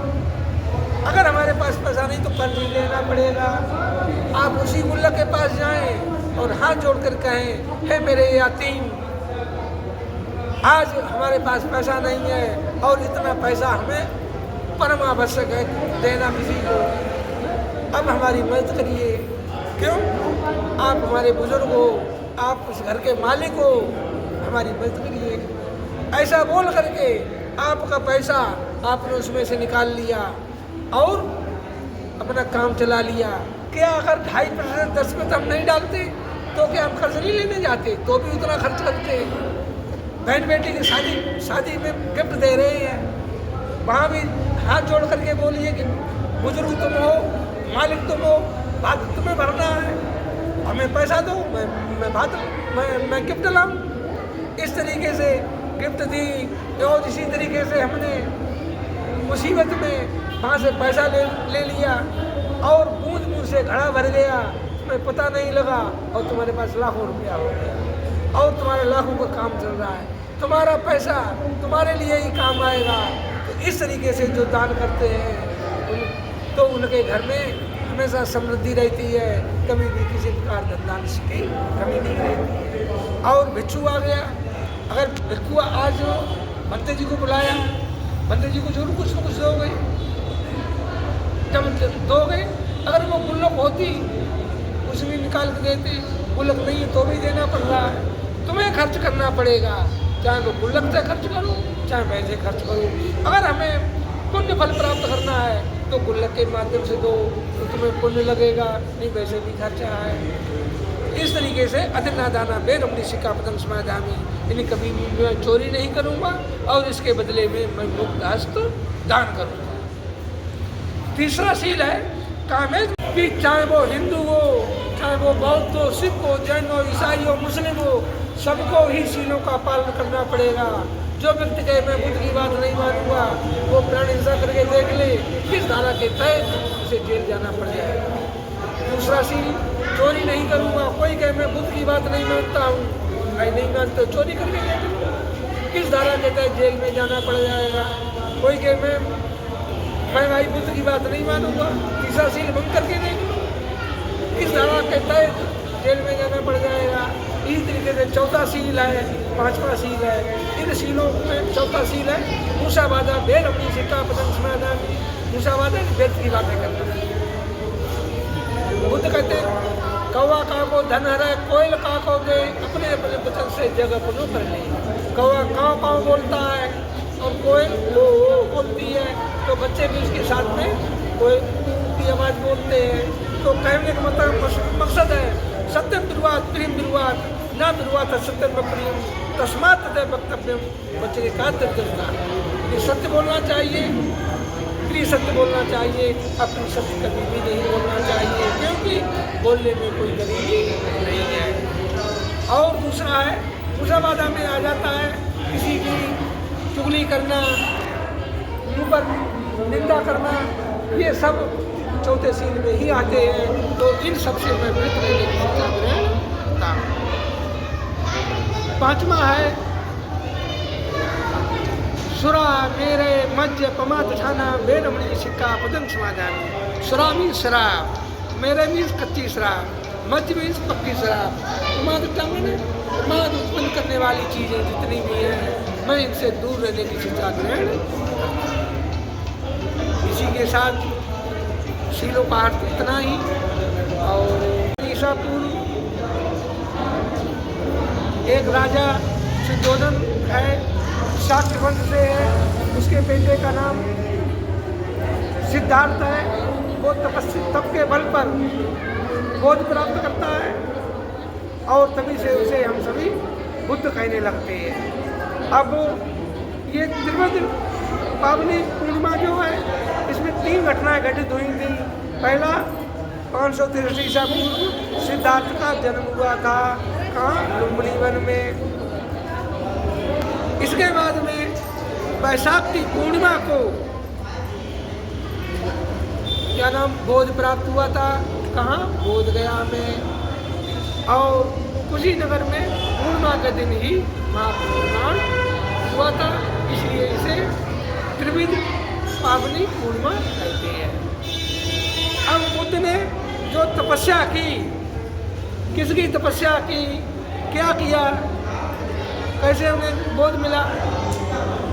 अगर हमारे पास पैसा नहीं तो कर्ज ही लेना पड़ेगा। आप उसी गुल्लक के पास जाएं और हाथ जोड़ कर कहें, हे मेरे यतीम, आज हमारे पास पैसा नहीं है और इतना पैसा हमें परम आवश्यक है देना किसी को। अब हमारी मदद करिए। क्यों? आप हमारे बुजुर्ग हो, आप उस घर के मालिक हो, हमारी मदद करिए। ऐसा बोल करके आपका पैसा आपने उसमें से निकाल लिया और अपना काम चला लिया। क्या अगर 2.5% 10% हम नहीं डालते तो क्या हम कर्ज नहीं लेने जाते? तो भी उतना खर्च करते। बहन बेटी की शादी में गिफ्ट दे रहे हैं, वहाँ भी हाथ जोड़ करके बोलिए कि बुजुर्ग तुम हो, मालिक तुम हो, बात तुम्हें भरना है, हमें पैसा दो, मैं गिफ्ट लाऊं। इस तरीके से गिफ्ट दी और इसी तरीके से हमने मुसीबत में वहाँ से पैसा ले लिया और बूंद बूंद से घड़ा भर गया, तुम्हें पता नहीं लगा और तुम्हारे पास लाखों रुपया हो गया और तुम्हारे लाखों का काम चल रहा है। तुम्हारा पैसा तुम्हारे लिए ही काम आएगा। तो इस तरीके से जो दान करते हैं तो उनके घर में हमेशा समृद्धि रहती है, कभी भी किसी प्रकार धन की कमी नहीं रहती है। और भिक्षु आ गया, अगर भिक्षु आज बंदे जी को बुलाया, बंदे जी को जरूर कुछ न कुछ दोगे। जब दोगे, अगर वो गुल्लक होती उसमें निकाल के देते, गुल्लक नहीं है तो भी देना पड़ रहा है। तुम्हें खर्च करना पड़ेगा, चाहे वो गुल्लक से खर्च करो चाहे पैसे खर्च करो। अगर हमें पुण्य फल प्राप्त करना है तो गुल्लक के माध्यम से दो तो तुम्हें पुण्य लगेगा, नहीं वैसे भी खर्चा है। इस तरीके से अदना दाना बेरमनी सिक्का पतंग समाधामी, यानी कभी मैं चोरी नहीं करूँगा और इसके बदले में मैं मुक्त हस्त दान करूँगा। तीसरा शील है कामेज कि चाहे वो हिंदू हो, चाहे वो बौद्ध हो, सिख हो, जैन हो, ईसाई हो, मुस्लिम हो, सबको ही शीलों का पालन करना पड़ेगा। जो व्यक्ति कहे मैं बुद्ध की बात नहीं मानूंगा, वो प्राण हिंसा करके देख ले, किस धारा के तहत उसे जेल जाना पड़ जाएगा। दूसरा शील चोरी नहीं करूंगा। कोई कहे मैं बुद्ध की बात नहीं मानता हूँ, मैं नहीं मानता, चोरी करके देख लो, किस धारा के तहत जेल में जाना पड़ जाएगा। कोई कहे मैं भाई बुद्ध की बात नहीं मानूंगा, तीसरा शील भंग करके देख लो, किस धारा के तहत जेल में जाना पड़ जाएगा। इसी तरीके से चौथा शील है, पांचवा शील है। इन शीलों में चौथा शील है मूसावादा बेर अपनी सिक्का पतंग समाधान। मूसावादा व्यर्थ की बातें करना। बुद्ध कहते कौवा का को धन हरा, कोयल का को दे, अपने अपने वचन से जगह को कर ले। कौवा काँव काँव बोलता है और कोयल वो बोलती है, तो बच्चे भी उसके साथ में कोयल की आवाज़ बोलते हैं। तो कहने का मतलब मकसद है सत्यम ब्रुवात प्रियम ब्रुवात ना ब्रुवात सत्यम प्रियम तस्मात तय वक्तव्यम। बच्चे के का करना, ये सत्य बोलना चाहिए, प्रिय सत्य बोलना चाहिए, अपनी सत्य कभी भी नहीं बोलना चाहिए, क्योंकि बोलने में कोई गरीबी नहीं है। और दूसरा है मूसावादा में आ जाता है किसी की चुगली करना, मुँह पर निंदा करना, ये सब चौथे सील में ही आते हैं। तो इन सबसे मैं वृत्त रहने की शिक्षा ग्रहण करता हूँ। पांचवा है सुरा मेरे मध्य पमात ठाना बेरमणी सिक्का पदम समाधान। सुरा मीन्स शराब, मेरे मीन्स कच्ची शराब, मध्य मीन्स पक्की शराब। पमात ठाना प्रमाद उत्पन्न करने वाली चीजें जितनी भी हैं मैं इनसे दूर रहने की शिक्षा ग्रहण करता हूँ। इसी के साथ शीलों का अर्थ इतना ही। और ईसा पूर्व एक राजा सुद्धोधन है, शाक्य वंश से है, उसके बेटे का नाम सिद्धार्थ है। वो तप के बल पर बोध प्राप्त करता है और तभी से उसे हम सभी बुद्ध कहने लगते हैं। अब ये त्रिवद पावनी पूर्णिमा जो है इसमें 3 घटनाएं घटित हुई थी। पहला 563 ईसा पूर्व सिद्धार्थ का जन्म हुआ था, कहाँ? लुम्बिनी वन में। इसके बाद में वैशाख की पूर्णिमा को क्या नाम बोध प्राप्त हुआ था, कहाँ? बोध गया में। और कुशीनगर में पूर्णिमा के दिन ही महापरिनिर्वाण हुआ था, इसलिए इसे त्रिविध पावनी पूर्णिमा कहते हैं। अब बुद्ध ने जो तपस्या की, किसकी तपस्या की, क्या किया, कैसे उन्हें बोध मिला?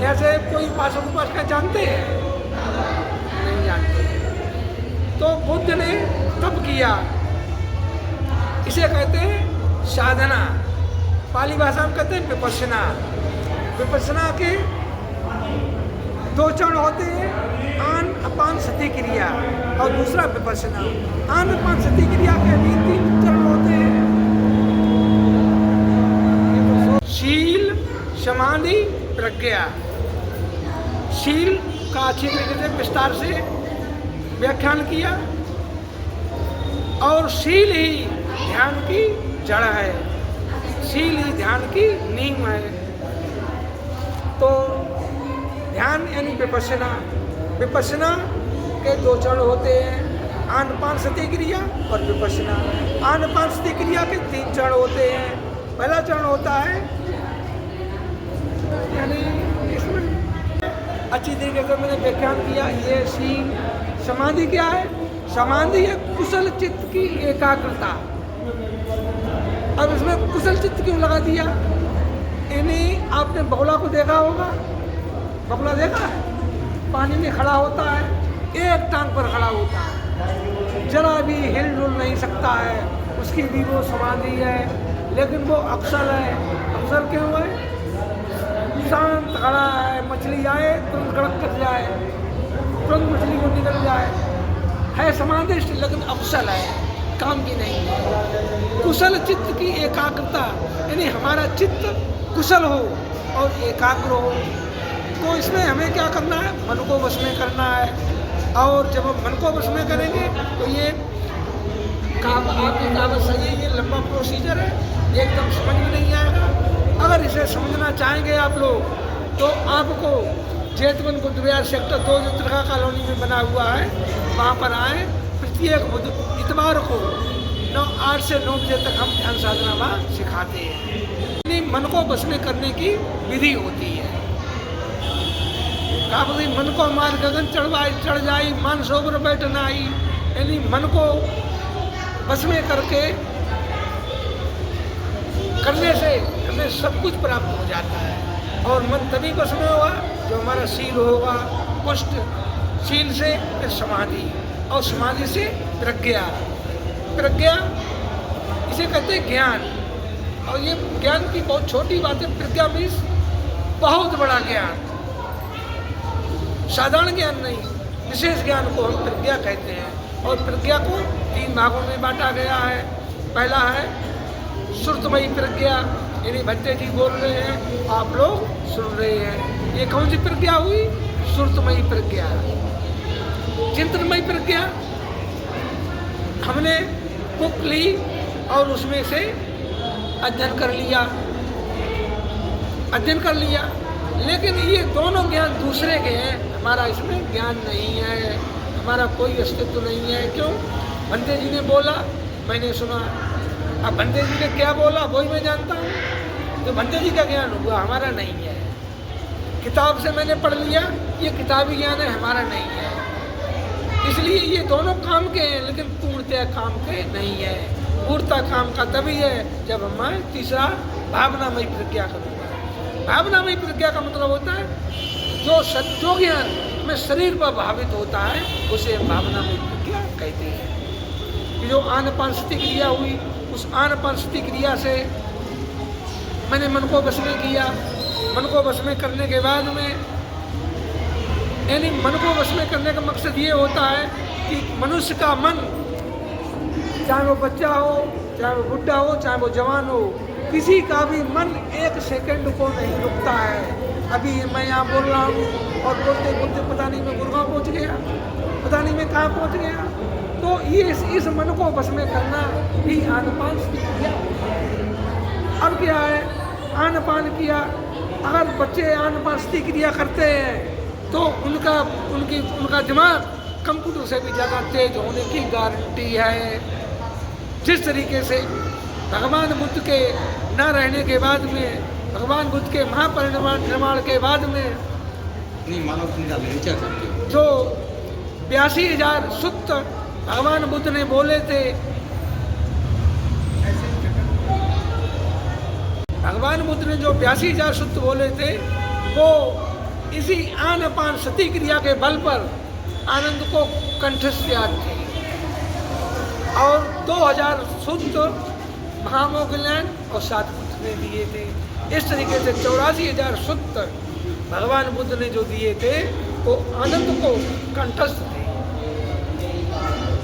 जैसे कोई उपासक जानते हैं? नहीं जानते। तो बुद्ध ने तप किया, इसे कहते हैं साधना। पाली भाषा में कहते हैं विपश्यना। विपश्यना के 2 चरण होते हैं, आन अपान सती क्रिया और दूसरा विपश्यना। आन अपान सती क्रिया के भी 3 चरण होते हैं, शील, समाधि, प्रज्ञा। शील का अच्छी तरीके से विस्तार से व्याख्यान किया और शील ही ध्यान की जड़ है, शील ही ध्यान की नींव है। तो ध्यान यानी विपश्यना। विपश्यना के 2 चरण होते हैं, आनपान सती क्रिया और विपश्यना। आनपान सती क्रिया के 3 चरण होते हैं। पहला चरण होता है यानी इसमें अच्छी तरीके से मैंने व्याख्यान किया, ये शील। समाधि क्या है? समाधि है कुशल चित्त की एकाग्रता। अब इसमें कुशल चित्त क्यों लगा दिया? इन्हीं आपने बगुला को देखा होगा, बगुला देखा है? पानी में खड़ा होता है, एक टांग पर खड़ा होता है, जरा भी हिल डुल नहीं सकता है, उसकी भी वो समाधि है। लेकिन वो अक्सर है। अक्सर क्यों है? शांत खड़ा है, मछली आए तुरंत गड़क कर जाए, तुरंत मछली को निकल जाए, है समाधिष्ट लेकिन अकुशल है, काम की नहीं है। कुशल चित्त की एकाग्रता यानी हमारा चित्त कुशल हो और एकाग्र हो। तो इसमें हमें क्या करना है? मन को वश में करना है। और जब हम मन को वश में करेंगे तो ये काम आपकी कागज सही है, ये लंबा प्रोसीजर है, एकदम समझ में नहीं आएगा। अगर इसे समझना चाहेंगे आप लोग तो आपको जेतवन बुद्धविहार सेक्टर 2 जो त्रिखा कॉलोनी में बना हुआ है वहाँ पर आए। प्रत्येक इतवार को 8 से 9 बजे तक हम ध्यान साधना वहाँ सिखाते हैं। यानी मन को बस में करने की विधि होती है। कहा बोली मन को मार गगन चढ़ जाई, मन सोबर बैठ न आई। यानी मन को बस में करने से हमें सब कुछ प्राप्त हो जाता है। और मन तभी बस में होगा जो हमारा शील होगा पुष्ट, शील से फिर समाधि और समाधि से प्रज्ञा। प्रज्ञा इसे कहते हैं ज्ञान। और ये ज्ञान की बहुत छोटी बात है। प्रज्ञा मीन्स बहुत बड़ा ज्ञान, साधारण ज्ञान नहीं, विशेष ज्ञान को हम प्रज्ञा कहते हैं। और प्रज्ञा को 3 भागों में बांटा गया है। पहला है श्रुतमयी प्रज्ञा, यानी भट्टे जी बोल रहे हैं, आप लोग सुन रहे हैं। ये कौन सी प्रज्ञा हुई? श्रुतमयी प्रज्ञा। चिंतनमयी प्रज्ञा, हमने बुक ली और उसमें से अध्ययन कर लिया, लेकिन ये दोनों ज्ञान दूसरे के हैं, हमारा इसमें ज्ञान नहीं है। हमारा कोई अस्तित्व नहीं है। क्यों? बंदे जी ने बोला, मैंने सुना। अब बंदे जी ने क्या बोला वही मैं जानता हूँ। जो बंदे जी का ज्ञान हुआ हमारा नहीं है। किताब से मैंने पढ़ लिया, ये किताबी ज्ञान है, हमारा नहीं है। इसलिए ये दोनों काम के हैं, लेकिन पूर्णतः काम के नहीं है। पूर्णता काम का तभी है जब मैं तीसरा भावनामयी प्रज्ञा करूँगा। भावनामयी प्रज्ञा का मतलब होता है जो ज्ञान में शरीर पर भावित होता है उसे भावनामयी प्रज्ञा कहते हैं। कि जो आनपानसती क्रिया हुई, उस आनपानसती क्रिया से मैंने मन को वश में किया। मन को वश में करने के बाद में, यानी मन को वश में करने का मकसद ये होता है कि मनुष्य का मन, चाहे वो बच्चा हो, चाहे वो बुढ़ा हो, चाहे वो जवान हो, किसी का भी मन एक सेकंड को नहीं रुकता है। अभी मैं यहाँ बोल रहा हूँ और बोलते बोलते पता नहीं मैं गुड़गांव पहुँच गया, पता नहीं मैं कहाँ पहुँच गया। तो ये इस मन को वश में करना ही आनपान क्रिया। अब क्या है? आनपान किया। अगर बच्चे आनपान क्रिया करते हैं तो उनका दिमाग कंप्यूटर से भी ज़्यादा तेज होने की गारंटी है। जिस तरीके से भगवान बुद्ध के न रहने के बाद में, भगवान बुद्ध के महापरिनिर्वाण के बाद में जो 82,000 सूत्र भगवान बुद्ध ने बोले थे, भगवान बुद्ध ने जो 82,000 सूत्र बोले थे वो इसी आनपान सती क्रिया के बल पर आनंद को कंठस्थ याद थे। और 2,000 सूत्र महामोगलैन और सतपुत्र ने दिए थे। इस तरीके से 84,000 सूत्र भगवान बुद्ध ने जो दिए थे वो आनंद को कंठस्थ थे।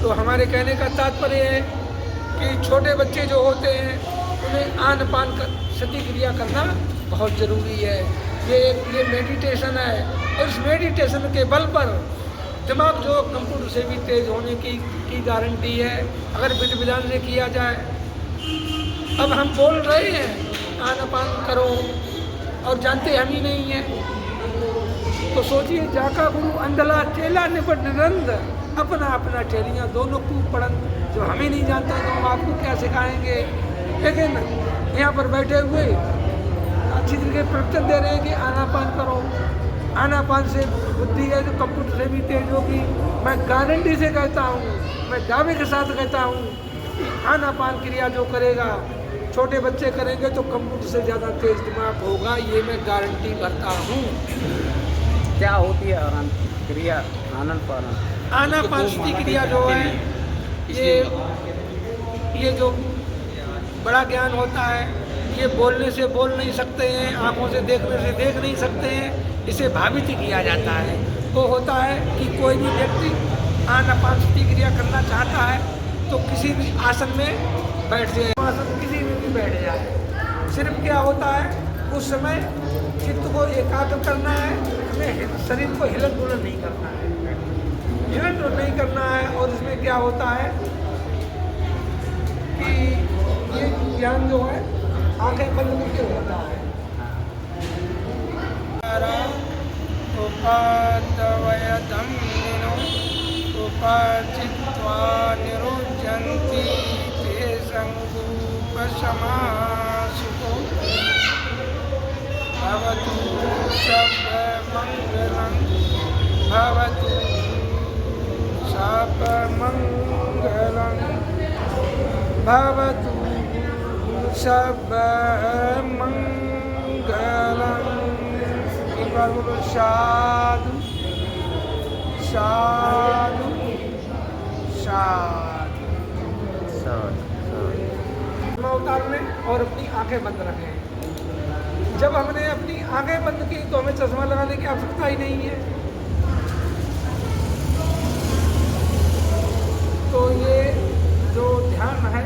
तो हमारे कहने का तात्पर्य है कि छोटे बच्चे जो होते हैं उन्हें आनपान सती क्रिया करना बहुत ज़रूरी है। ये मेडिटेशन है और इस मेडिटेशन के बल पर दिमाग जो कंप्यूटर से भी तेज होने की गारंटी है अगर विधि विधान से किया जाए। अब हम बोल रहे हैं आनापान करो और जानते हम ही नहीं हैं। तो सोचिए, जाका गुरु अंधला चेला निपट निरंद, अपना अपना चेलियाँ दोनों कूप पड़न। जो हमें नहीं जानता तो हम आपको क्या सिखाएंगे। लेकिन यहाँ पर बैठे हुए अच्छी तरीके प्रवचन दे रहे हैं कि आनापान करो। आनापान से बुद्धि है जो कंप्यूटर से भी तेज होगी। मैं गारंटी से कहता हूँ, मैं दावे के साथ कहता हूँ कि आनापान क्रिया जो करेगा, छोटे बच्चे करेंगे तो कंप्यूटर से ज़्यादा तेज दिमाग होगा। ये मैं गारंटी भरता हूँ। क्या होती है क्रिया आनंदपान? आनापान क्रिया जो है ये जो बड़ा ज्ञान होता है, ये बोलने से बोल नहीं सकते हैं, आंखों से देखने से देख नहीं सकते हैं। इसे भावित किया जाता है। वो होता है कि कोई भी व्यक्ति आनापान क्रिया करना चाहता है तो किसी भी आसन में बैठ जाए, आसन किसी में भी बैठ जाए। सिर्फ क्या होता है उस समय चित्त को एकाग्र करना है, हमें शरीर को हिलन डुलन नहीं करना है, हिलन डुलन नहीं करना है। और इसमें क्या होता है कि ये ज्ञान जो है आंखें बंद करके होता है। उपाचित्वा निरुज्यन्ति ते संगूपसमासुतो भवतु सर्वमङ्गलं भवतु सर्वमङ्गलं भवतु सर्वमङ्गलं। एक बार बोलो साधु साधु साधु। उतारने और अपनी आंखें बंद रखें। जब हमने अपनी आंखें बंद की तो हमें चश्मा लगाने की आवश्यकता ही नहीं है। तो ये जो ध्यान है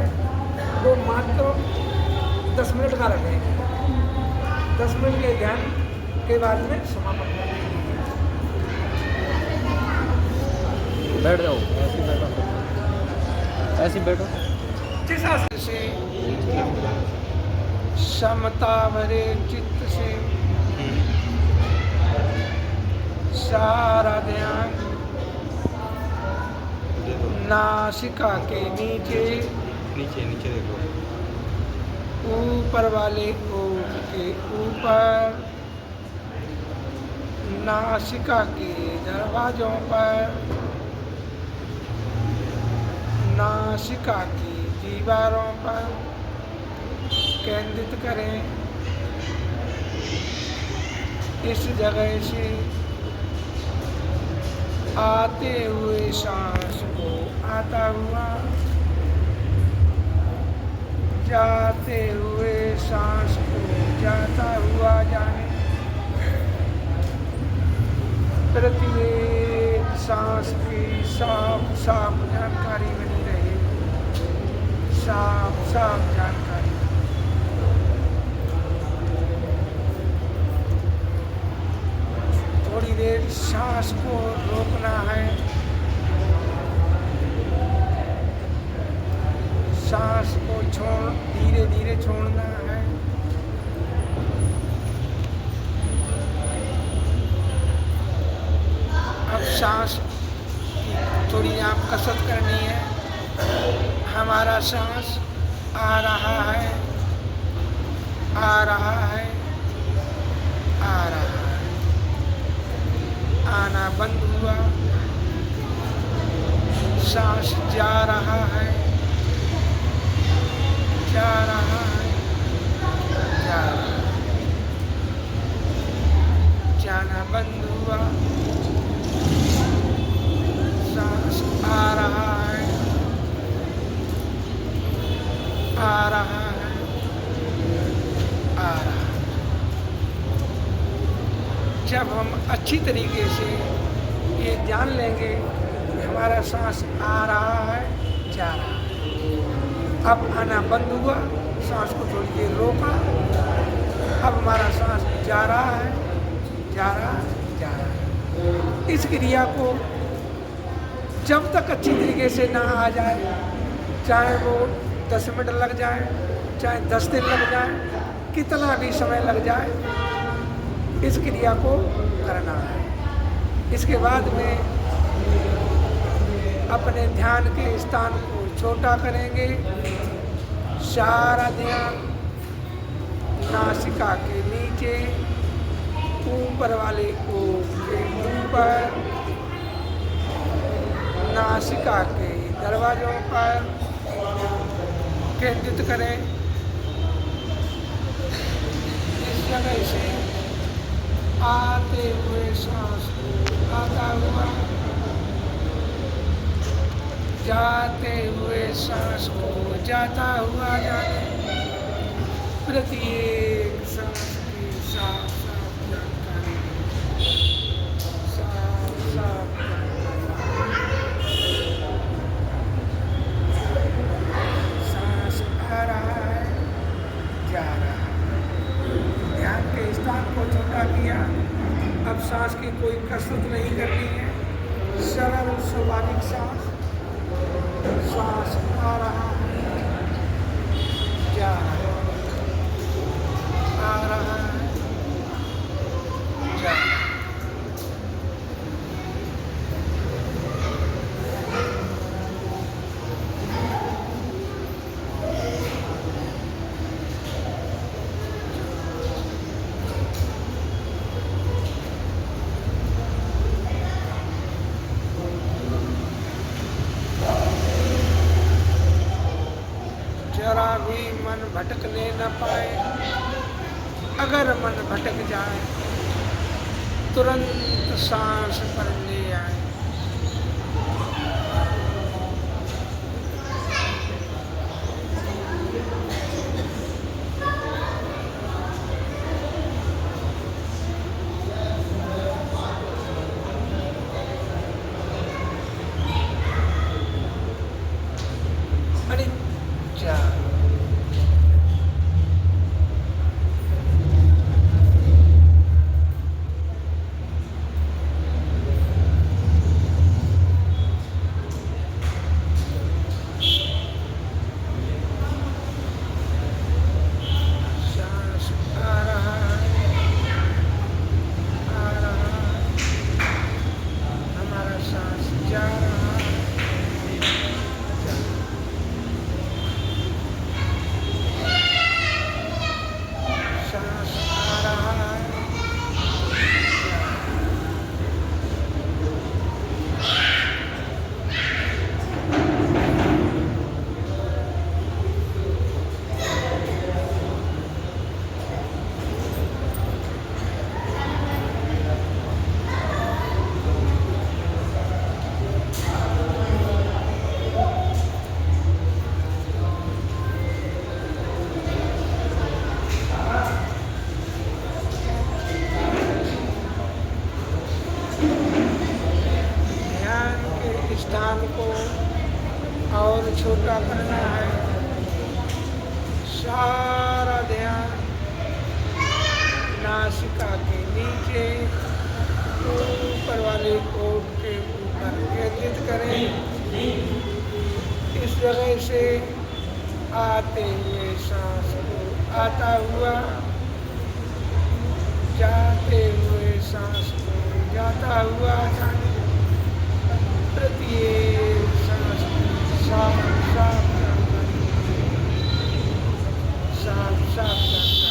वो मात्र 10 मिनट का रखें। 10 मिनट के ध्यान के बाद में समापन करें। बैठ जाओ, ऐसे बैठो, ऐसे बैठो। जिस आसन से समता भरे चित्त से सारा ध्यान नासिका के नीचे नीचे नीचे देखो। ऊपर वाले ओठ के ऊपर, नासिका के दरवाजों पर, नासिका की दीवारों पर केंद्रित करें। इस जगह से आते हुए सांस को आता हुआ, जाते हुए सांस को जाता हुआ जाने। प्रत्येक सांस की साफ साफ जानकारी बनी रहे, साफ साफ जानकारी। थोड़ी देर सांस को रोकना है, सांस को धीरे धीरे छोड़ना है। अब सांस की थोड़ी आप कसरत करनी है। हमारा सांस आ रहा है, आ रहा है, आ रहा है, आना बंद हुआ। सांस जा रहा है, जा रहा है, जा रहा है, जाना बंद हुआ। सांस आ रहा है, आ रहा है, आ रहा है। जब हम अच्छी तरीके से ये जान लेंगे कि हमारा सांस आ रहा है, जा रहा है। अब आना बंद हुआ, सांस को थोड़ी देर रोका। अब हमारा सांस जा रहा है, जा रहा है, जा रहा है। इस क्रिया को जब तक अच्छी तरीके से ना आ जाए, चाहे वो 10 मिनट लग जाए, चाहे 10 दिन लग जाए, कितना भी समय लग जाए, इस क्रिया को करना है। इसके बाद में अपने ध्यान के स्थान को छोटा करेंगे। सारा ध्यान नासिका के नीचे, ऊपर वाले ओठ के ऊपर, नासिका के दरवाजों पर केंद्रित करें। इस जगह से आते हुए सांस को आता हुआ, जाते हुए सांस को जाता हुआ जाने। प्रत्येक सांस की साफ साफ जानकारी, साफ साफ सांस आ रहा है, जा रहा है। ध्यान के स्थान को छोटा किया। अब सांस की कोई कसरत नहीं करनी है, सरल स्वाभाविक सांस। सांस आ रहा है, जा रहा है, आ रहा है, जा रहा है। जरा भी मन भटकने न पाए। अगर मन भटक जाए, तुरंत सांस पर ले आए। अनिच्छा है। सारा ध्यान नासिका के नीचे ऊपर वाले कोट के ऊपर केंद्रित करें। इस जगह से आते हुए सांस को आता हुआ, जाते हुए सांस को जाता हुआ जाने। प्रत्येक सांस को साफ साफ जानकारी, साफ साफ जानकारी।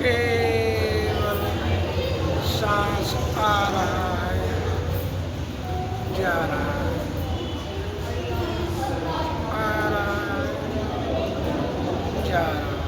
केवल सांस आ रहा है, जा रहा है, आ रहा है, जा रहा है।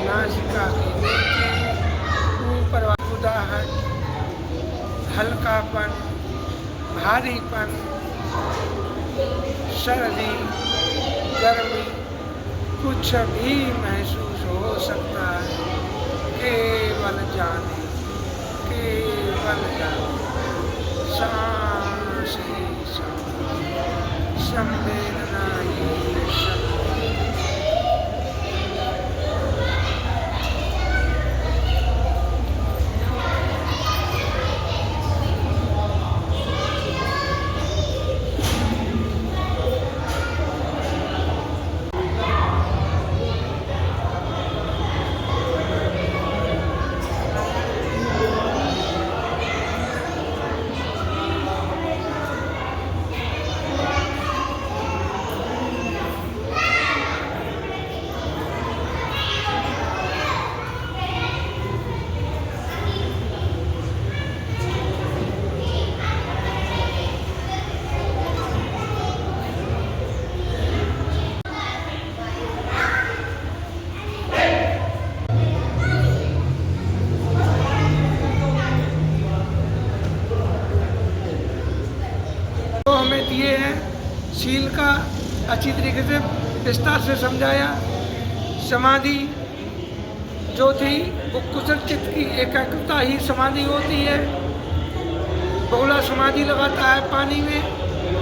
नासिका के नीचे ऊपर वाला है, हल्कापन, भारीपन, सर्दी, गर्मी कुछ भी महसूस हो सकता है। केवल जाने, केवल जाने, सांस ही सांस, संवेदना ही संवेदना। किए हैं। शील का अच्छी तरीके से विस्तार से समझाया। समाधि जो थी वो कुशल चित्त की एकाग्रता ही समाधि होती है। बहुला समाधि लगाता है पानी में,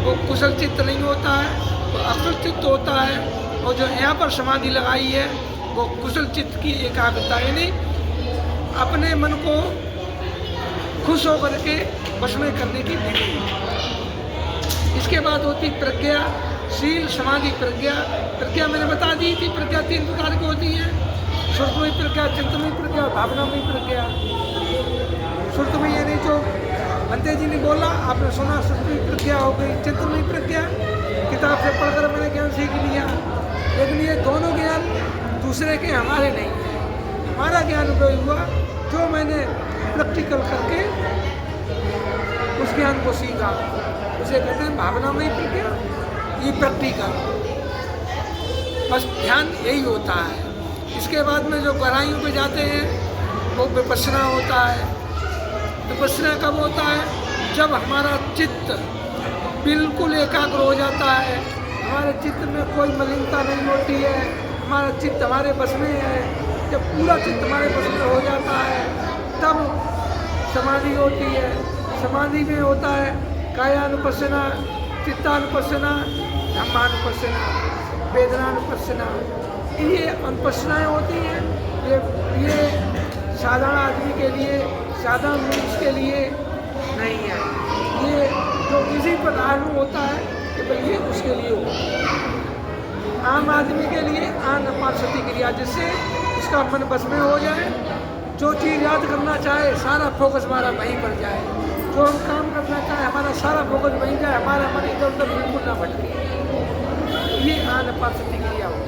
वो कुशल चित्त नहीं होता है, वो अकुशल चित्त होता है। और जो यहाँ पर समाधि लगाई है वो कुशल चित्त की एकाग्रता, यानी अपने मन को खुश होकर के वश में करने की विधि। इसके बाद होती प्रज्ञा, शील, समाधि, प्रज्ञा। प्रज्ञा मैंने बता दी थी, प्रज्ञा 3 प्रकार की होती है। सुरतमयी प्रज्ञा, चिंतमयी प्रज्ञा, भावनामयी प्रज्ञा। सुरतमयी यानी जो बंते जी ने बोला, आपने सुना, सुरतमयी प्रज्ञा हो गई। चिंतमयी प्रज्ञा किताब से पढ़कर मैंने ज्ञान सीख लिया, लेकिन ये दोनों ज्ञान दूसरे के हमारे नहीं है। हमारा ज्ञान वही हुआ जो मैंने प्रैक्टिकल करके उस ज्ञान को सीखा, उसे कहते हैं भावनामयी प्रज्ञा, ये प्रैक्टिकल। बस ध्यान यही होता है। इसके बाद में जो गहराइयों पे जाते हैं वो विपश्यना होता है। विपश्यना कब होता है? जब हमारा चित्त बिल्कुल एकाग्र हो जाता है, हमारे चित्त में कोई मलिनता नहीं होती है, हमारा चित्त हमारे बस में है। जब पूरा चित्त हमारे बस में हो जाता है तब समाधि होती है। समाधि में होता है कायानुपश्यना, चित्तानुपश्यना, धम्मानुपश्यना, वेदनानुपश्यना। ये अनुपश्यनाएँ होती हैं। ये साधारण आदमी के लिए, साधारण मनुष्य के लिए नहीं है। ये जो इसी पर लागू होता है कि भाई ये उसके लिए हो। आम आदमी के लिए आनापान सति क्रिया, जिससे उसका मन बस में हो जाए। जो चीज़ याद करना चाहे सारा फोकस हमारा वहीं पर जाए। जो हम काम करना चाहे हमारा सारा फोकस वहीं जाए, हमारा मन इधर उधर बिल्कुल ना भटके। ये आनापान सति क्रिया हो।